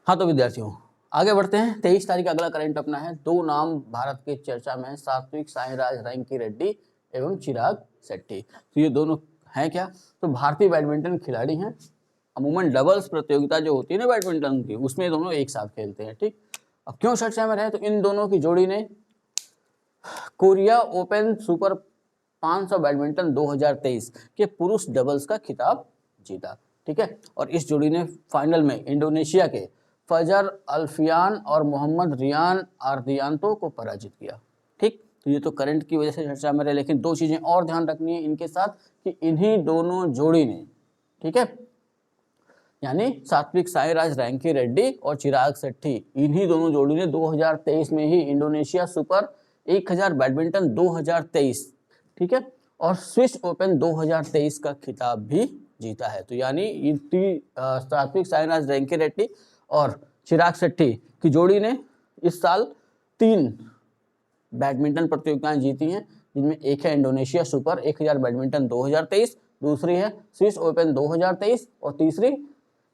हाँ तो विद्यार्थियों आगे बढ़ते हैं। 23 तारीख अगला करंट अपना है। 2 नाम भारत के चर्चा में, सात्विक साईराज रैंकी रेड्डी एवं चिराग शेट्टी। तो ये दोनों हैं क्या, तो भारतीय बैडमिंटन खिलाड़ी हैं। अमूमन डबल्स प्रतियोगिता जो होती है ना बैडमिंटन की, उसमें दोनों एक साथ खेलते हैं। ठीक, अब क्यों चर्चा में रहे, तो इन दोनों की जोड़ी ने कोरिया ओपन सुपर 500 बैडमिंटन 2023 के पुरुष डबल्स का खिताब जीता। ठीक है, और इस जोड़ी ने फाइनल में इंडोनेशिया के फजर अल्फियान और मोहम्मद रियान आर्दियांतो को पराजित किया। ठीक, तो ये तो करंट की वजह से चर्चा में रहे, लेकिन दो चीजें और ध्यान रखनी है इनके साथ कि इन्हीं दोनों जोड़ी ने, ठीक है, यानी सात्विक साईराज रैंकी रेड्डी और चिराग शेट्टी, इन्हीं दोनों जोड़ी ने 2023 में ही इंडोनेशिया सुपर 1000 बैडमिंटन 2023, ठीक है, और स्विस ओपन 2023 का खिताब भी जीता है। तो यानी सात्विक साईराज रैंकी रेड्डी और चिराग शेट्टी की जोड़ी ने इस साल 3 बैडमिंटन प्रतियोगिताएं जीती हैं, जिनमें एक है इंडोनेशिया सुपर 1000 बैडमिंटन 2023, दूसरी है स्विस ओपन 2023 और तीसरी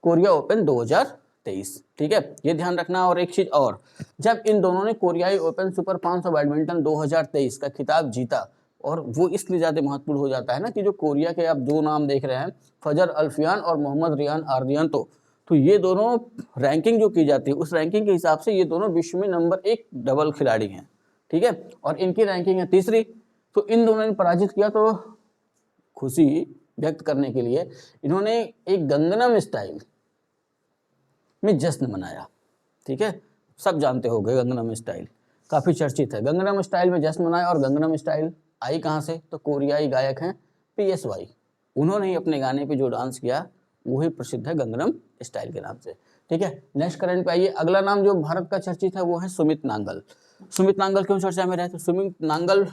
कोरिया ओपन 2023। ठीक है, ये ध्यान रखना। और एक चीज और, जब इन दोनों ने कोरियाई ओपन सुपर 500 बैडमिंटन 2023 का खिताब जीता, और वो इसलिए ज्यादा महत्वपूर्ण हो जाता है ना कि जो कोरिया के आप दो नाम देख रहे हैं, फजर अल्फियान और मोहम्मद रियान आर्दियांतो, तो ये दोनों रैंकिंग जो की जाती है उस रैंकिंग के हिसाब से ये दोनों विश्व में नंबर 1 डबल खिलाड़ी हैं। ठीक है, और इनकी रैंकिंग है तीसरी। तो इन दोनों ने पराजित किया, तो खुशी व्यक्त करने के लिए इन्होंने एक गंगनम स्टाइल में जश्न मनाया। ठीक है, सब जानते होंगे गंगनम स्टाइल काफी चर्चित है। गंगनम स्टाइल में जश्न मनाया, और गंगनम स्टाइल आई कहाँ से, तो कोरियाई गायक हैं PSY, उन्होंने ही अपने गाने पे जो डांस किया वही प्रसिद्ध है गंगनम स्टाइल के नाम से। ठीक है, नेक्स्ट करंट पे आइए। अगला नाम जो भारत का चर्चित है वो है सुमित नांगल। सुमित नांगल क्यों चर्चा में रहे, तो सुमित नांगल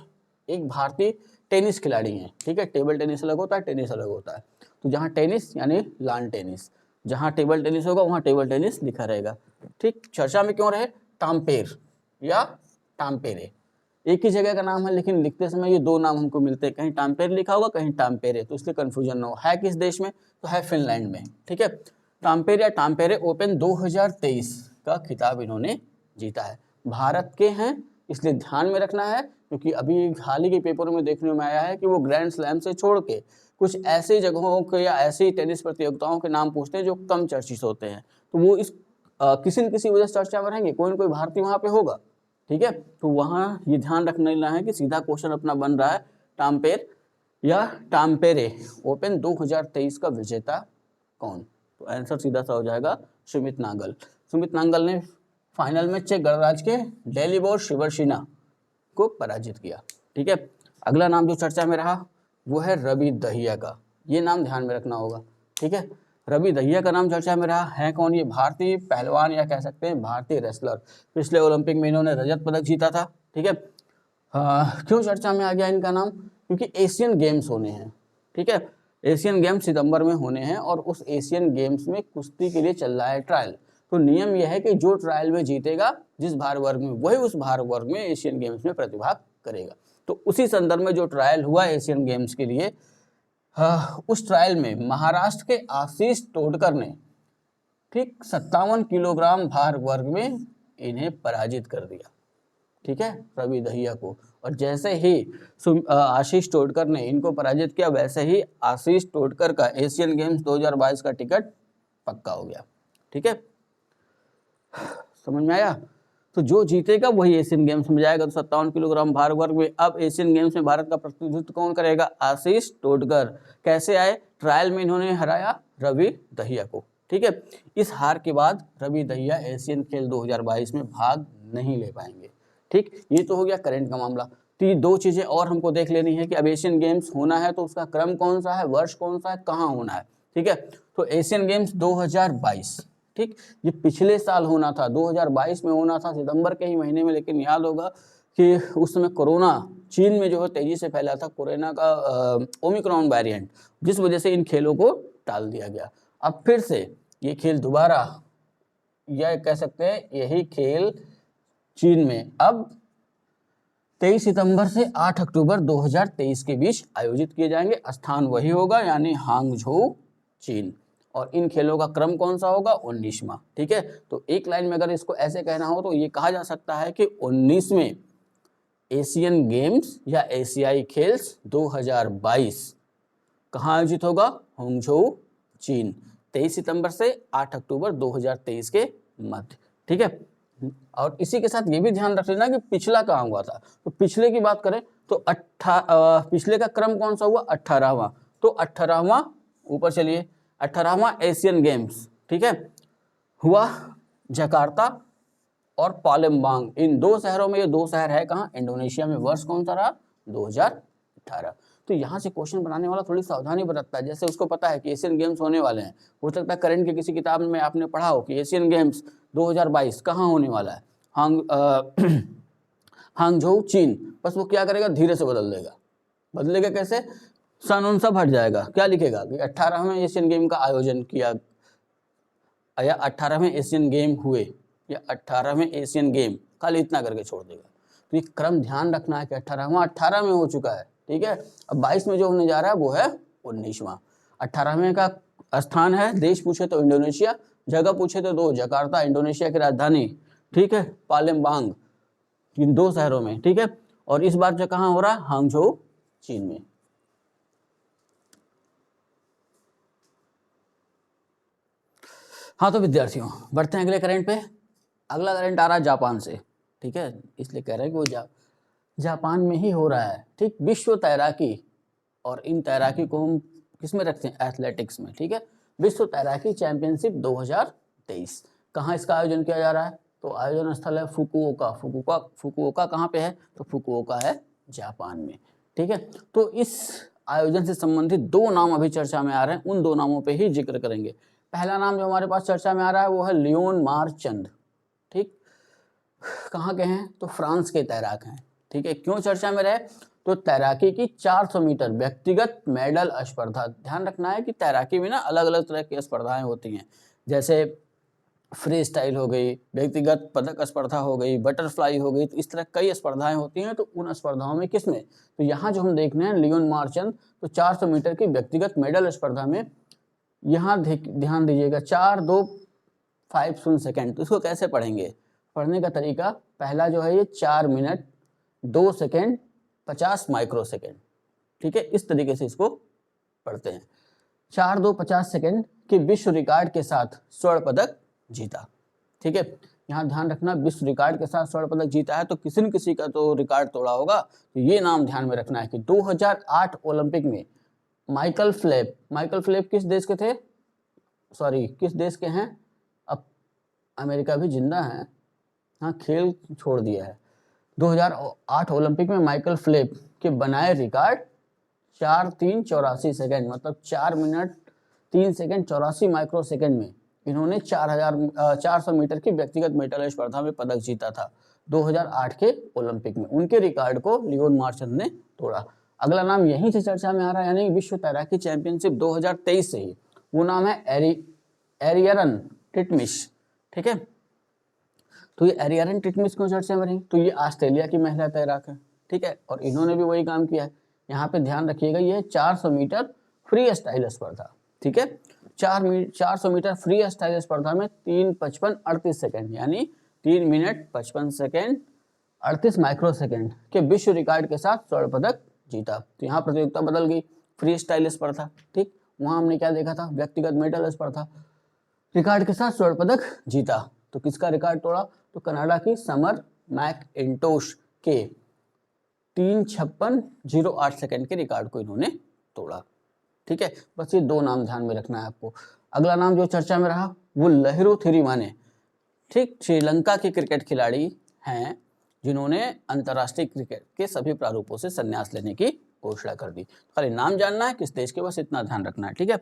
एक भारतीय टेनिस खिलाड़ी हैं। ठीक है, टेबल टेनिस अलग होता है, टेनिस अलग होता है। तो जहाँ टेनिस यानी लॉन टेनिस, जहाँ टेबल टेनिस होगा वहाँ टेबल टेनिस लिखा रहेगा। ठीक, चर्चा में क्यों रहे, टाम्पेर या टाम्पेरे एक ही जगह का नाम है, लेकिन लिखते समय ये दो नाम हमको मिलते हैं, कहीं टाम्पेर लिखा होगा कहीं टाम्पेरे, तो इसलिए कंफ्यूजन ना हो। है किस देश में, तो है फिनलैंड में। ठीक है, टाम्पेर या टाम्पेरे ओपन 2023 का खिताब इन्होंने जीता है। भारत के हैं इसलिए ध्यान में रखना है, क्योंकि अभी हाल ही के पेपरों में देखने में आया है कि वो ग्रैंड स्लैम से छोड़ के कुछ ऐसी जगहों के या ऐसी टेनिस प्रतियोगिताओं के नाम पूछते हैं जो कम चर्चित होते हैं, तो वो इस किसी न किसी वजह से चर्चा में रहेंगे, कोई न कोई भारतीय वहाँ पे होगा। ठीक है, तो वहाँ ये ध्यान रखना है कि सीधा क्वेश्चन अपना बन रहा है टाम्पेर या टाम्पेरे ओपन 2023 का विजेता कौन, तो आंसर सीधा सा हो जाएगा सुमित नांगल। सुमित नांगल ने फाइनल में चेक गणराज्य के डेलिबोर शिवरसेना को पराजित किया। ठीक है, अगला नाम जो चर्चा में रहा वो है रवि दहिया का, ये नाम ध्यान में रखना होगा। ठीक है, रवि दहिया का नाम चर्चा में रहा है कौन, ये भारतीय पहलवान या कह सकते हैं भारतीय रेसलर, पिछले ओलंपिक में इन्होंने रजत पदक जीता था। ठीक है, क्यों चर्चा में आ गया इनका नाम, क्योंकि एशियन गेम्स होने हैं। ठीक है, एशियन गेम्स सितंबर में होने हैं, और उस एशियन गेम्स में कुश्ती के लिए चल रहा है ट्रायल। तो नियम यह है कि जो ट्रायल में जीतेगा जिस भार वर्ग में, वही उस भार वर्ग में एशियन गेम्स में प्रतिभाग करेगा। तो उसी संदर्भ में जो ट्रायल हुआ एशियन गेम्स के लिए, उस ट्रायल में महाराष्ट्र के आशीष टोडकर ने ठीक 57 किलोग्राम भार वर्ग में इन्हें पराजित कर दिया। ठीक है, रवि दहिया को, और जैसे ही आशीष टोडकर ने इनको पराजित किया, वैसे ही आशीष टोडकर का एशियन गेम्स 2022 का टिकट पक्का हो गया। ठीक है, समझ में आया। तो जो जीतेगा वही एशियन गेम्स में जाएगा। तो 57 किलोग्राम भार वर्ग में अब एशियन गेम्स में भारत का प्रतिनिधित्व कौन करेगा, आशीष टोडकर। कैसे आए, ट्रायल में इन्होंने हराया रवि दहिया को। ठीक है, इस हार के बाद रवि दहिया एशियन खेल 2022 में भाग नहीं ले पाएंगे। ठीक, ये तो हो गया करंट का मामला। तो ये दो चीजें और हमको देख लेनी है कि अब एशियन गेम्स होना है तो उसका क्रम कौन सा है, वर्ष कौन सा है, कहाँ होना है। ठीक है, तो एशियन गेम्स 2022, ठीक, ये पिछले साल होना था, 2022 में होना था सितंबर के ही महीने में, लेकिन याद होगा कि उस समय कोरोना चीन में जो है तेजी से फैला था, कोरोना का ओमिक्रॉन वेरिएंट, जिस वजह से इन खेलों को टाल दिया गया। अब फिर से ये खेल दोबारा, यह कह सकते हैं यही खेल चीन में अब 23 सितंबर से 8 अक्टूबर 2023 के बीच आयोजित किए जाएंगे। स्थान वही होगा यानी हांगझोउ चीन, और इन खेलों का क्रम कौन सा होगा, 19वां। ठीक है, तो एक लाइन में अगर इसको ऐसे कहना हो तो ये कहा जा सकता है कि 19वें एशियन गेम्स या एशियाई खेल्स 2022 कहाँ आयोजित होगा? होंगझोउ, चीन, 23 सितंबर से 8 अक्टूबर 2023 के मध्य। ठीक है, और इसी के साथ ये भी ध्यान रख लेना कि पिछला कहाँ हुआ था। तो पिछले की बात करें तो पिछले का क्रम कौन सा हुआ? 18वां। तो 18वां, ऊपर चलिए, 18वां एशियन गेम्स, ठीक है, हुआ जकार्ता और पालेम्बांग, इन दो शहरों में। ये दो शहर है कहाँ? इंडोनेशिया में। वर्ष कौन सा रहा? 2018। तो यहाँ से क्वेश्चन बनाने वाला थोड़ी सावधानी बरतता है। जैसे उसको पता है कि एशियन गेम्स होने वाले हैं, हो सकता है करंट की किसी किताब में आपने पढ़ा हो कि एशियन गेम्स 2022 कहाँ होने वाला है? हांगझोउ, चीन। बस वो क्या करेगा? धीरे से बदल देगा। बदलेगा कैसे? सन उन सब हट जाएगा। क्या लिखेगा कि 18वें एशियन गेम का आयोजन किया, या 18वें एशियन गेम हुए, या 18वें एशियन गेम, खाली इतना करके छोड़ देगा। तो ये क्रम ध्यान रखना है कि 18वां 18 में हो चुका है। ठीक है, अब 22 में जो होने जा रहा है वो है 19वां। 18वें का स्थान है, देश पूछे तो इंडोनेशिया, जगह पूछे तो दो, जकार्ता इंडोनेशिया की राजधानी, ठीक है, पालेम्बांग, इन दो शहरों में। ठीक है, और इस बार जो कहाँ हो रहा है? हांगझोउ, चीन में। हाँ तो विद्यार्थियों, बढ़ते हैं अगले करंट पे। अगला करंट आ रहा है जापान से। ठीक है, इसलिए कह रहे हैं कि वो जापान में ही हो रहा है। ठीक, विश्व तैराकी, और इन तैराकी को हम किस में रखते हैं? एथलेटिक्स में। ठीक है, विश्व तैराकी चैंपियनशिप 2023 कहाँ इसका आयोजन किया जा रहा है? तो आयोजन स्थल है फुकुओका। फुकुओका कहाँ पे है? तो फुकुओका है जापान में। ठीक है, तो इस आयोजन से संबंधित दो नाम अभी चर्चा में आ रहे हैं, उन दो नामों पे ही जिक्र करेंगे। पहला नाम जो हमारे पास चर्चा में आ रहा है वो है लियोन मारचंद। ठीक, कहाँ के हैं? तो फ्रांस के तैराक हैं। ठीक है, क्यों चर्चा में रहे? तो तैराकी की 400 मीटर व्यक्तिगत मेडल स्पर्धा। ध्यान रखना है कि तैराकी में ना अलग अलग तरह की स्पर्धाएं होती हैं, जैसे फ्री स्टाइल हो गई, व्यक्तिगत पदक स्पर्धा हो गई, बटरफ्लाई हो गई, तो इस तरह कई स्पर्धाएं होती हैं। तो उन स्पर्धाओं में किस में? तो यहाँ जो हम देख रहे हैं लियोन मारचंद, तो 400 मीटर की व्यक्तिगत मेडल स्पर्धा में, यहाँ ध्यान दीजिएगा, 4-2-5 सेकेंड। तो इसको कैसे पढ़ेंगे? पढ़ने का तरीका, पहला जो है ये 4 मिनट 2 सेकेंड 50 माइक्रो सेकेंड। ठीक है, इस तरीके से इसको पढ़ते हैं। 4-2-50 सेकेंड के विश्व रिकॉर्ड के साथ स्वर्ण पदक जीता। ठीक है, यहाँ ध्यान रखना, विश्व रिकॉर्ड के साथ स्वर्ण पदक जीता है, तो किसी न किसी का तो रिकॉर्ड तोड़ा होगा। तो ये नाम ध्यान में रखना है कि 2008 ओलंपिक में माइकल फेल्प्स किस देश के थे? सॉरी, किस देश के हैं? अब अमेरिका भी जिंदा है, हाँ, खेल छोड़ दिया है। 2008 ओलंपिक में माइकल फेल्प्स के बनाए रिकॉर्ड 4:03:84 सेकेंड, मतलब 4 मिनट 3 सेकेंड 84 माइक्रो सेकेंड में इन्होंने 400 मीटर की व्यक्तिगत मेडल स्पर्धा में पदक जीता था 2008 के ओलंपिक में। उनके रिकॉर्ड को लियोन मारचंद ने तोड़ा। अगला नाम यहीं से चर्चा में आ रहा है, यानी विश्व तैराकी चैंपियनशिप 2023 से ही, वो नाम है एरियरन टिटमिश। ठीक है, तो ये एरियरन टिटमिश क्यों चर्चा में रही? तो ये ऑस्ट्रेलिया की महिला तैराक है। ठीक है, और इन्होंने भी वही काम किया है। यहाँ पे ध्यान रखिएगा, ये 400 मीटर फ्री स्टाइल स्पर्धा। ठीक है, 400 मीटर फ्री स्टाइल स्पर्धा में 3:55:38 सेकेंड, यानी 3 मिनट 55 सेकेंड 38 माइक्रो सेकेंड के विश्व रिकॉर्ड के साथ स्वर्ण पदक जीता। तो यहाँ प्रतियोगिता बदल गई, फ्री स्टाइल स्पर्धा। ठीक, वहाँ हमने क्या देखा था? व्यक्तिगत मेडल स्पर्धा, रिकॉर्ड के साथ स्वर्ण पदक जीता। तो किसका रिकॉर्ड तोड़ा? तो कनाडा की समर मैकइंटोश के 3:56:08 सेकेंड के रिकॉर्ड को इन्होंने तोड़ा। ठीक है, बस ये दो नाम ध्यान में रखना है आपको। अगला नाम जो चर्चा में रहा वो लहिरू थिरिमाने। ठीक, श्रीलंका के क्रिकेट खिलाड़ी हैं जिन्होंने अंतर्राष्ट्रीय क्रिकेट के सभी प्रारूपों से संन्यास लेने की घोषणा कर दी। खाली नाम जानना है किस देश के, बस इतना ध्यान रखना है। ठीक है,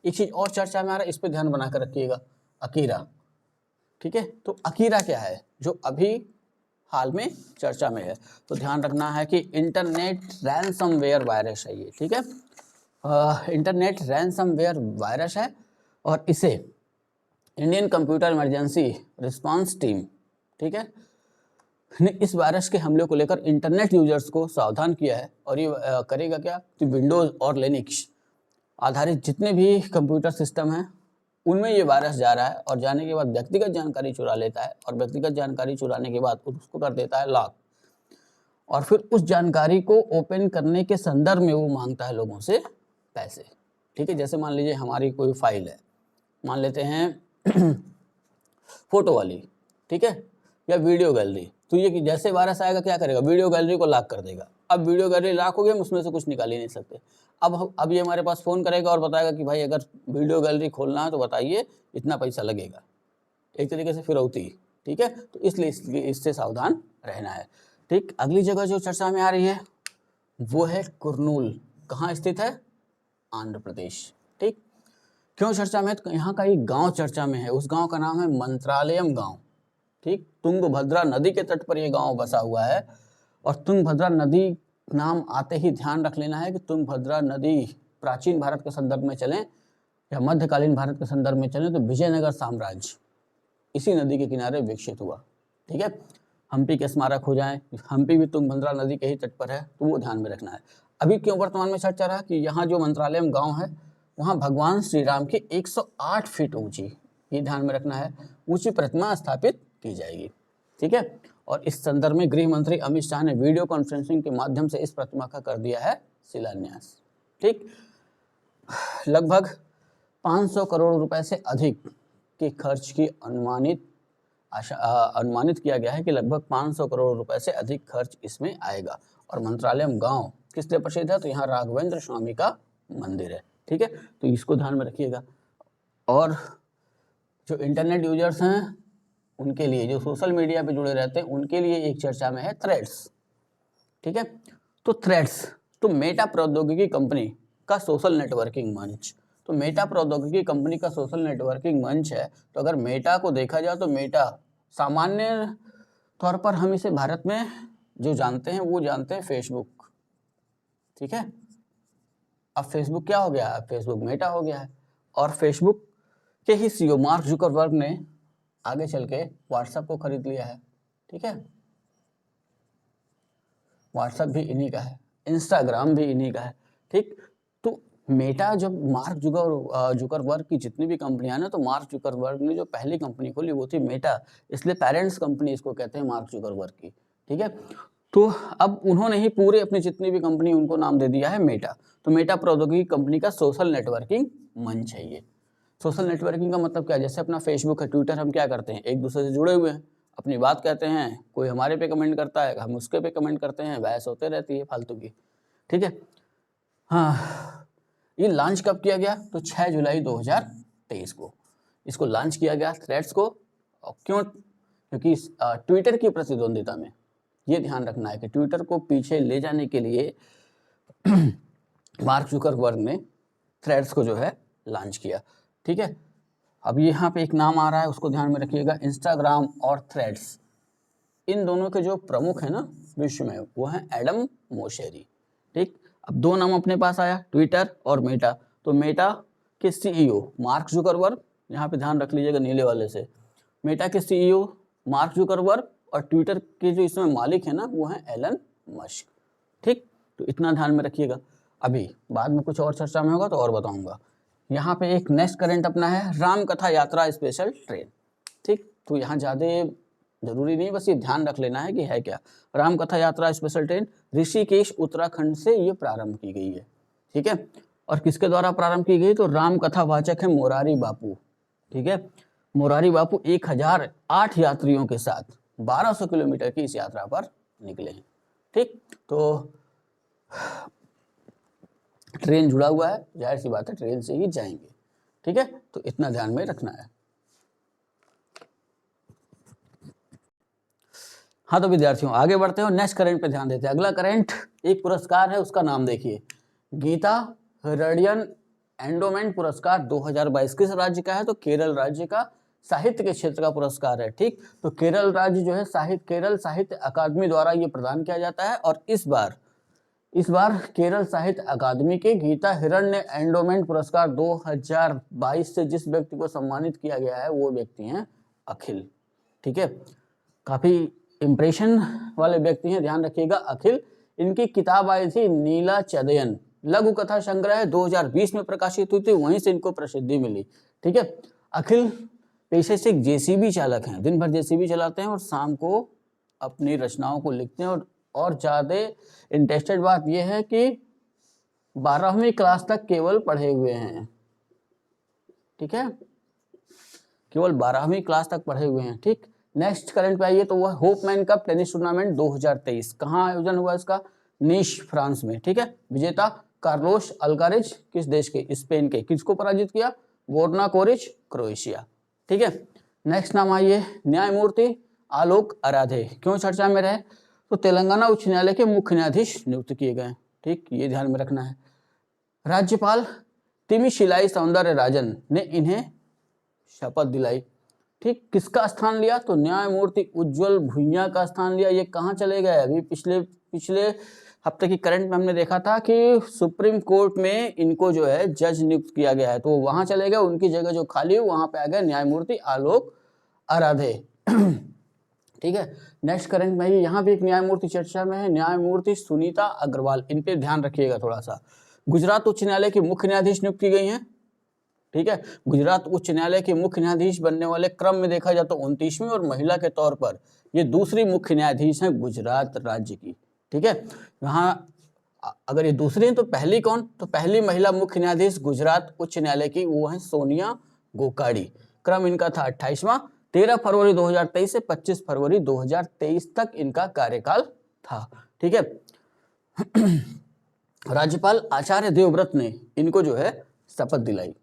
एक चीज और चर्चा में आ रहा है, इस पे ध्यान बनाकर रखिएगा, अकीरा। ठीक है, तो अकीरा क्या है जो अभी हाल में चर्चा में है? तो ध्यान रखना है कि इंटरनेट रैंसमवेयर वायरस है ये। ठीक है, इंटरनेट रैंसमवेयर वायरस है, और इसे Indian computer emergency response team, ठीक है, ने इस वायरस के हमले को लेकर इंटरनेट यूजर्स को सावधान किया है। और ये करेगा क्या? तो विंडोज और लिनक्स आधारित जितने भी कंप्यूटर सिस्टम हैं उनमें ये वायरस जा रहा है, और जाने के बाद व्यक्तिगत जानकारी चुरा लेता है, और व्यक्तिगत जानकारी चुराने के बाद उसको कर देता है लॉक। और फिर उस जानकारी को ओपन करने के संदर्भ में वो मांगता है लोगों से पैसे। ठीक है, जैसे मान लीजिए हमारी कोई फाइल है, मान लेते हैं फोटो वाली, ठीक है, या वीडियो गैलरी, तो ये कि जैसे वायरस आएगा क्या करेगा, वीडियो गैलरी को लॉक कर देगा। अब वीडियो गैलरी लॉक हो गई, हम उसमें से कुछ निकाल ही नहीं सकते। अब ये हमारे पास फ़ोन करेगा और बताएगा कि भाई अगर वीडियो गैलरी खोलना है तो बताइए, इतना पैसा लगेगा। एक तरीके से फिरौती। ठीक है, तो इसलिए इससे सावधान रहना है। ठीक, अगली जगह जो चर्चा में आ रही है वो है कुरनूल। कहाँ स्थित है? आंध्र प्रदेश। ठीक, क्यों चर्चा में? तो यहाँ का एक गांव चर्चा में है, उस गांव का नाम है मंत्रालयम गांव। ठीक, तुंगभद्रा नदी के तट पर यह गांव बसा हुआ है। और तुंगभद्रा नदी नाम आते ही ध्यान रख लेना है कि तुंगभद्रा नदी प्राचीन भारत के संदर्भ में चलें या मध्यकालीन भारत के संदर्भ में चलें तो विजयनगर साम्राज्य इसी नदी के किनारे विकसित हुआ। ठीक है, हम्पी के स्मारक हो जाएं, हम्पी भी तुंगभद्रा नदी के ही तट पर है, तो वो ध्यान में रखना है। अभी क्यों वर्तमान में चर्चा रहा कि यहाँ जो मंत्रालयम गांव है वहाँ भगवान श्री राम की 108 फीट ऊंची, ये ध्यान में रखना है, ऊंची प्रतिमा स्थापित की जाएगी। ठीक है, और इस संदर्भ में गृह मंत्री अमित शाह ने वीडियो कॉन्फ्रेंसिंग के माध्यम से इस प्रतिमा का कर दिया है शिलान्यास। ठीक, लगभग 500 करोड़ रुपए से अधिक के खर्च की अनुमानित किया गया है कि लगभग 500 करोड़ रुपए से अधिक खर्च इसमें आएगा। और मंत्रालयम गांव किस लिए प्रसिद्ध है? तो यहाँ राघवेंद्र स्वामी का मंदिर है। ठीक है, तो इसको ध्यान में रखिएगा। और जो इंटरनेट यूजर्स हैं उनके लिए, जो सोशल मीडिया पे जुड़े रहते हैं उनके लिए एक चर्चा में है थ्रेड्स। ठीक है, तो थ्रेड्स तो मेटा प्रौद्योगिकी कंपनी का सोशल नेटवर्किंग मंच। तो मेटा प्रौद्योगिकी कंपनी का सोशल नेटवर्किंग मंच है। तो अगर मेटा को देखा जाए तो मेटा सामान्य तौर पर हम इसे भारत में जो जानते हैं वो जानते हैं फेसबुक। ठीक है, अब फेसबुक क्या हो गया? अब फेसबुक मेटा हो गया है। और फेसबुक के ही सीईओ मार्क जुकरबर्ग ने आगे चल के व्हाट्सएप को खरीद लिया है। ठीक है, व्हाट्सएप भी इन्हीं का है, इंस्टाग्राम भी इन्हीं का है। ठीक, तो मेटा जब मार्क जुकरबर्ग की जितनी भी कंपनियां ना, तो मार्क जुकरबर्ग ने जो पहली कंपनी खोली वो थी मेटा, इसलिए पेरेंट्स कंपनी इसको कहते हैं मार्क जुकरबर्ग की। ठीक है, तो अब उन्होंने ही पूरे अपनी जितनी भी कंपनी उनको नाम दे दिया है मेटा। तो मेटा प्रौद्योगिकी कंपनी का सोशल नेटवर्किंग मंच है ये। सोशल नेटवर्किंग का मतलब क्या है? जैसे अपना फेसबुक है, ट्विटर, हम क्या करते हैं, एक दूसरे से जुड़े हुए हैं, अपनी बात कहते हैं, कोई हमारे पे कमेंट करता है, हम उसके पे कमेंट करते हैं, बहस होते रहती है फालतू की। ठीक है, हाँ, ये लॉन्च कब किया गया? तो 6 जुलाई 2023 को इसको लॉन्च किया गया थ्रेड्स को। क्यों? क्योंकि ट्विटर की प्रतिद्वंदिता में ये ध्यान रखना है कि ट्विटर को पीछे ले जाने के लिए मार्क जुकरबर्ग ने थ्रेड्स को जो है लॉन्च किया। ठीक है, अब यहाँ पे एक नाम आ रहा है, उसको ध्यान में रखिएगा, इंस्टाग्राम और थ्रेड्स, इन दोनों के जो प्रमुख है ना विश्व में वो है एडम मोसेरी। ठीक, अब दो नाम अपने पास आया, ट्विटर और मेटा। तो मेटा के सीईओ मार्क जुकरबर्ग, यहाँ पे ध्यान रख लीजिएगा नीले वाले से, मेटा के सीईओ मार्क जुकरबर्ग और ट्विटर के जो इसमें मालिक है ना वो है एलन मस्क। ठीक, तो इतना ध्यान में रखिएगा। अभी बाद में कुछ और चर्चा में होगा तो और बताऊंगा। यहाँ पे एक नेक्स्ट करंट अपना है राम कथा यात्रा स्पेशल ट्रेन। ठीक, तो यहाँ ज़्यादा जरूरी नहीं, बस ये ध्यान रख लेना है कि है क्या। राम कथा यात्रा स्पेशल ट्रेन ऋषिकेश उत्तराखंड से ये प्रारंभ की गई है। ठीक है, और किसके द्वारा प्रारंभ की गई? तो राम कथा वाचक है मोरारी बापू। ठीक है, मोरारी बापू 1008 यात्रियों के साथ 1200 किलोमीटर की इस यात्रा पर निकले हैं। ठीक, तो ट्रेन जुड़ा हुआ है, जाहिर सी बात है ट्रेन से ही जाएंगे। ठीक है, तो इतना ध्यान में रखना है। हाँ, तो विद्यार्थियों आगे बढ़ते हैं, नेक्स्ट करंट पे ध्यान देते हैं। अगला करंट एक पुरस्कार है, उसका नाम देखिए, गीता हृदयन एंडोमेंट पुरस्कार 2022 किस राज्य का है? तो केरल राज्य का साहित्य के क्षेत्र का पुरस्कार है। ठीक, तो केरल राज्य जो है केरल साहित्य अकादमी द्वारा ये प्रदान किया जाता है। और इस बार केरल साहित्य अकादमी के गीता हिरण्य एंडोमेंट पुरस्कार 2022 से जिस व्यक्ति को सम्मानित किया गया है वो व्यक्ति हैं अखिल। ठीक है, काफी इम्प्रेशन वाले व्यक्ति हैं, ध्यान रखिएगा अखिल। इनकी किताब आई थी नीला चदयन, लघु कथा संग्रह 2020 में प्रकाशित हुई थी, वहीं से इनको प्रसिद्धि मिली। ठीक है, अखिल पेशे से जेसीबी चालक हैं, दिन भर जेसीबी चलाते हैं और शाम को अपनी रचनाओं को लिखते हैं और और ज़्यादा इंटरेस्टेड बात यह है कि 12वीं क्लास तक केवल पढ़े हुए हैं, ठीक है, केवल 12वीं क्लास तक पढ़े हुए हैं। ठीक, नेक्स्ट करंट पे आइए तो वह होपमैन कप टेनिस टूर्नामेंट 2023 कहाँ आयोजन हुआ इसका? नीश, फ्रांस में। ठीक है, विजेता कार्लोस अल्कारेज किस देश के? स्पेन के। किसको पराजित किया? Borna Coric, Croatia. ठीक है, नेक्स्ट नाम आइए, न्यायमूर्ति आलोक आराधे क्यों चर्चा में रहे? तो तेलंगाना उच्च न्यायालय के मुख्य न्यायाधीश नियुक्त किए गए। ठीक, ये ध्यान में रखना है। राज्यपाल तिमिशिलाई सौंदरराजन ने इन्हें शपथ दिलाई। ठीक, किसका स्थान लिया? तो न्यायमूर्ति उज्जवल भुइयां का स्थान लिया। ये कहाँ चले गए? अभी पिछले हफ्ते की करंट में हमने देखा था कि सुप्रीम कोर्ट में इनको जो है जज नियुक्त किया गया है, तो वहां चले गए, उनकी जगह जो खाली हुई वहां पे आ गए न्यायमूर्ति आलोक आराधे। ठीक है, नेक्स्ट करंट में यहाँ भी एक न्यायमूर्ति चर्चा में है, न्यायमूर्ति सुनीता अग्रवाल। इन पे ध्यान रखिएगा थोड़ा सा। गुजरात उच्च न्यायालय की मुख्य न्यायाधीश नियुक्त की गई हैं। ठीक है, गुजरात उच्च न्यायालय के मुख्य न्यायाधीश बनने वाले क्रम में देखा जाए तो 29वीं और महिला के तौर पर ये दूसरी मुख्य न्यायाधीश हैं गुजरात राज्य की। ठीक है, यहाँ अगर ये दूसरी हैं तो पहली कौन? तो पहली महिला मुख्य न्यायाधीश गुजरात उच्च न्यायालय की वो है सोनिया गोकाड़ी। क्रम इनका था 28वां। 13 फरवरी 2023 से 25 फरवरी 2023 तक इनका कार्यकाल था। ठीक है, राज्यपाल आचार्य देवव्रत ने इनको जो है शपथ दिलाई।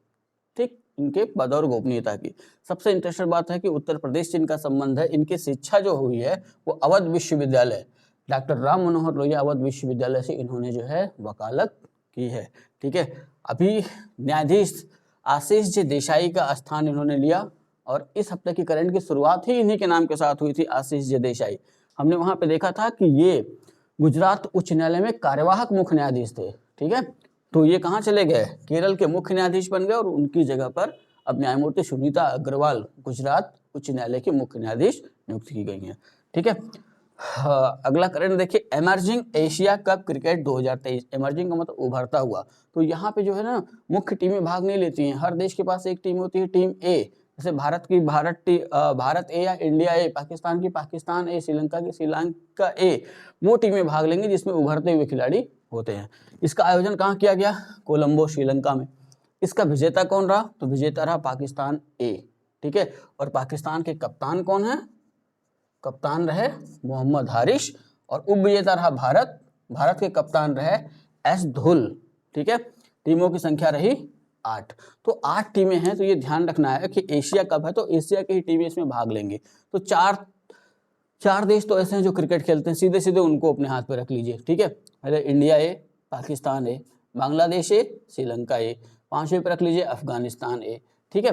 ठीक, इनके पद और गोपनीयता की। सबसे इंटरेस्टिंग बात है कि उत्तर प्रदेश से इनका संबंध है। इनकी शिक्षा जो हुई है वो अवध विश्वविद्यालय, डॉक्टर राम मनोहर लोहिया अवध विश्वविद्यालय से इन्होंने जो है वकालत की है। ठीक है, अभी न्यायाधीश आशीष जे देसाई का स्थान इन्होंने लिया और इस हफ्ते की करंट की शुरुआत ही इन्हीं के नाम के साथ हुई थी, आशीष जे देसाई। हमने वहां पे देखा था कि ये गुजरात उच्च न्यायालय में कार्यवाहक मुख्य न्यायाधीश थे। ठीक है, तो ये कहाँ चले गए? केरल के मुख्य न्यायाधीश बन गए और उनकी जगह पर अब न्यायमूर्ति सुनीता अग्रवाल गुजरात उच्च न्यायालय की मुख्य न्यायाधीश नियुक्त की गई हैं। ठीक है, अगला करंट देखिए, emerging Asia cup cricket 2023। Emerging का मतलब उभरता हुआ। तो यहाँ पे जो है ना मुख्य टीमें भाग नहीं लेती हैं। हर देश के पास एक टीम होती है, टीम ए। जैसे भारत की भारत ए या इंडिया ए, पाकिस्तान की पाकिस्तान ए, श्रीलंका की श्रीलंका ए, वो टीमें भाग लेंगी जिसमें उभरते हुए खिलाड़ी होते हैं। इसका आयोजन कहाँ किया गया? कोलंबो, श्रीलंका में। इसका विजेता कौन रहा? तो विजेता रहा पाकिस्तान ए। ठीक है, और पाकिस्तान के कप्तान कौन है? कप्तान रहे मोहम्मद हारिस। और उप विजेता रहा भारत। भारत के कप्तान रहे एस धुल। ठीक है, टीमों की संख्या रही 8। तो 8 टीमें हैं। तो ये ध्यान रखना है कि एशिया कप है तो एशिया की ही टीमें इसमें भाग लेंगी। तो चार देश तो ऐसे हैं जो क्रिकेट खेलते हैं, सीधे सीधे उनको अपने हाथ पे रख लीजिए। ठीक है, पहले इंडिया ए, पाकिस्तान ए, बांग्लादेश ए, श्रीलंका ए, 5वें पे रख लीजिए अफगानिस्तान ए। ठीक है,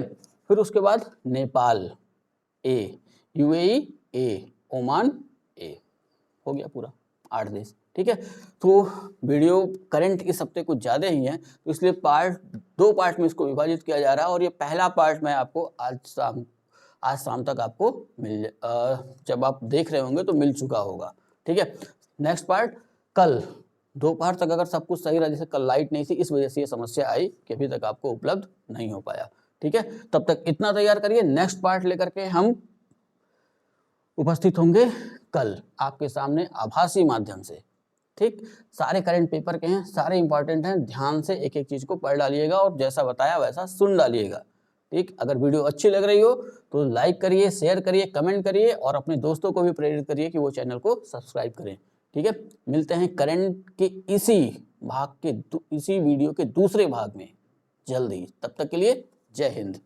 फिर उसके बाद नेपाल ए, यूएई ए, ओमान ए, हो गया पूरा 8 देश। ठीक है, तो वीडियो करंट इस हफ्ते कुछ ज़्यादा ही है, तो इसलिए 2 पार्ट में इसको विभाजित किया जा रहा है। और ये पहला पार्ट मैं आपको आज शाम तक आपको जब आप देख रहे होंगे तो मिल चुका होगा। ठीक है, नेक्स्ट पार्ट कल दोपहर तक अगर सब कुछ सही रहा, जैसे कल लाइट नहीं थी इस वजह से ये समस्या आई कि अभी तक आपको उपलब्ध नहीं हो पाया। ठीक है, तब तक इतना तैयार करिए, नेक्स्ट पार्ट लेकर के हम उपस्थित होंगे कल आपके सामने आभासी माध्यम से। ठीक, सारे करंट पेपर के हैं, सारे इंपॉर्टेंट हैं, ध्यान से एक एक चीज को पढ़ डालिएगा और जैसा बताया वैसा सुन डालिएगा। ठीक, अगर वीडियो अच्छी लग रही हो तो लाइक करिए, शेयर करिए, कमेंट करिए और अपने दोस्तों को भी प्रेरित करिए कि वो चैनल को सब्सक्राइब करें। ठीक है, मिलते हैं करंट के इसी वीडियो के दूसरे भाग में जल्द ही। तब तक के लिए जय हिंद।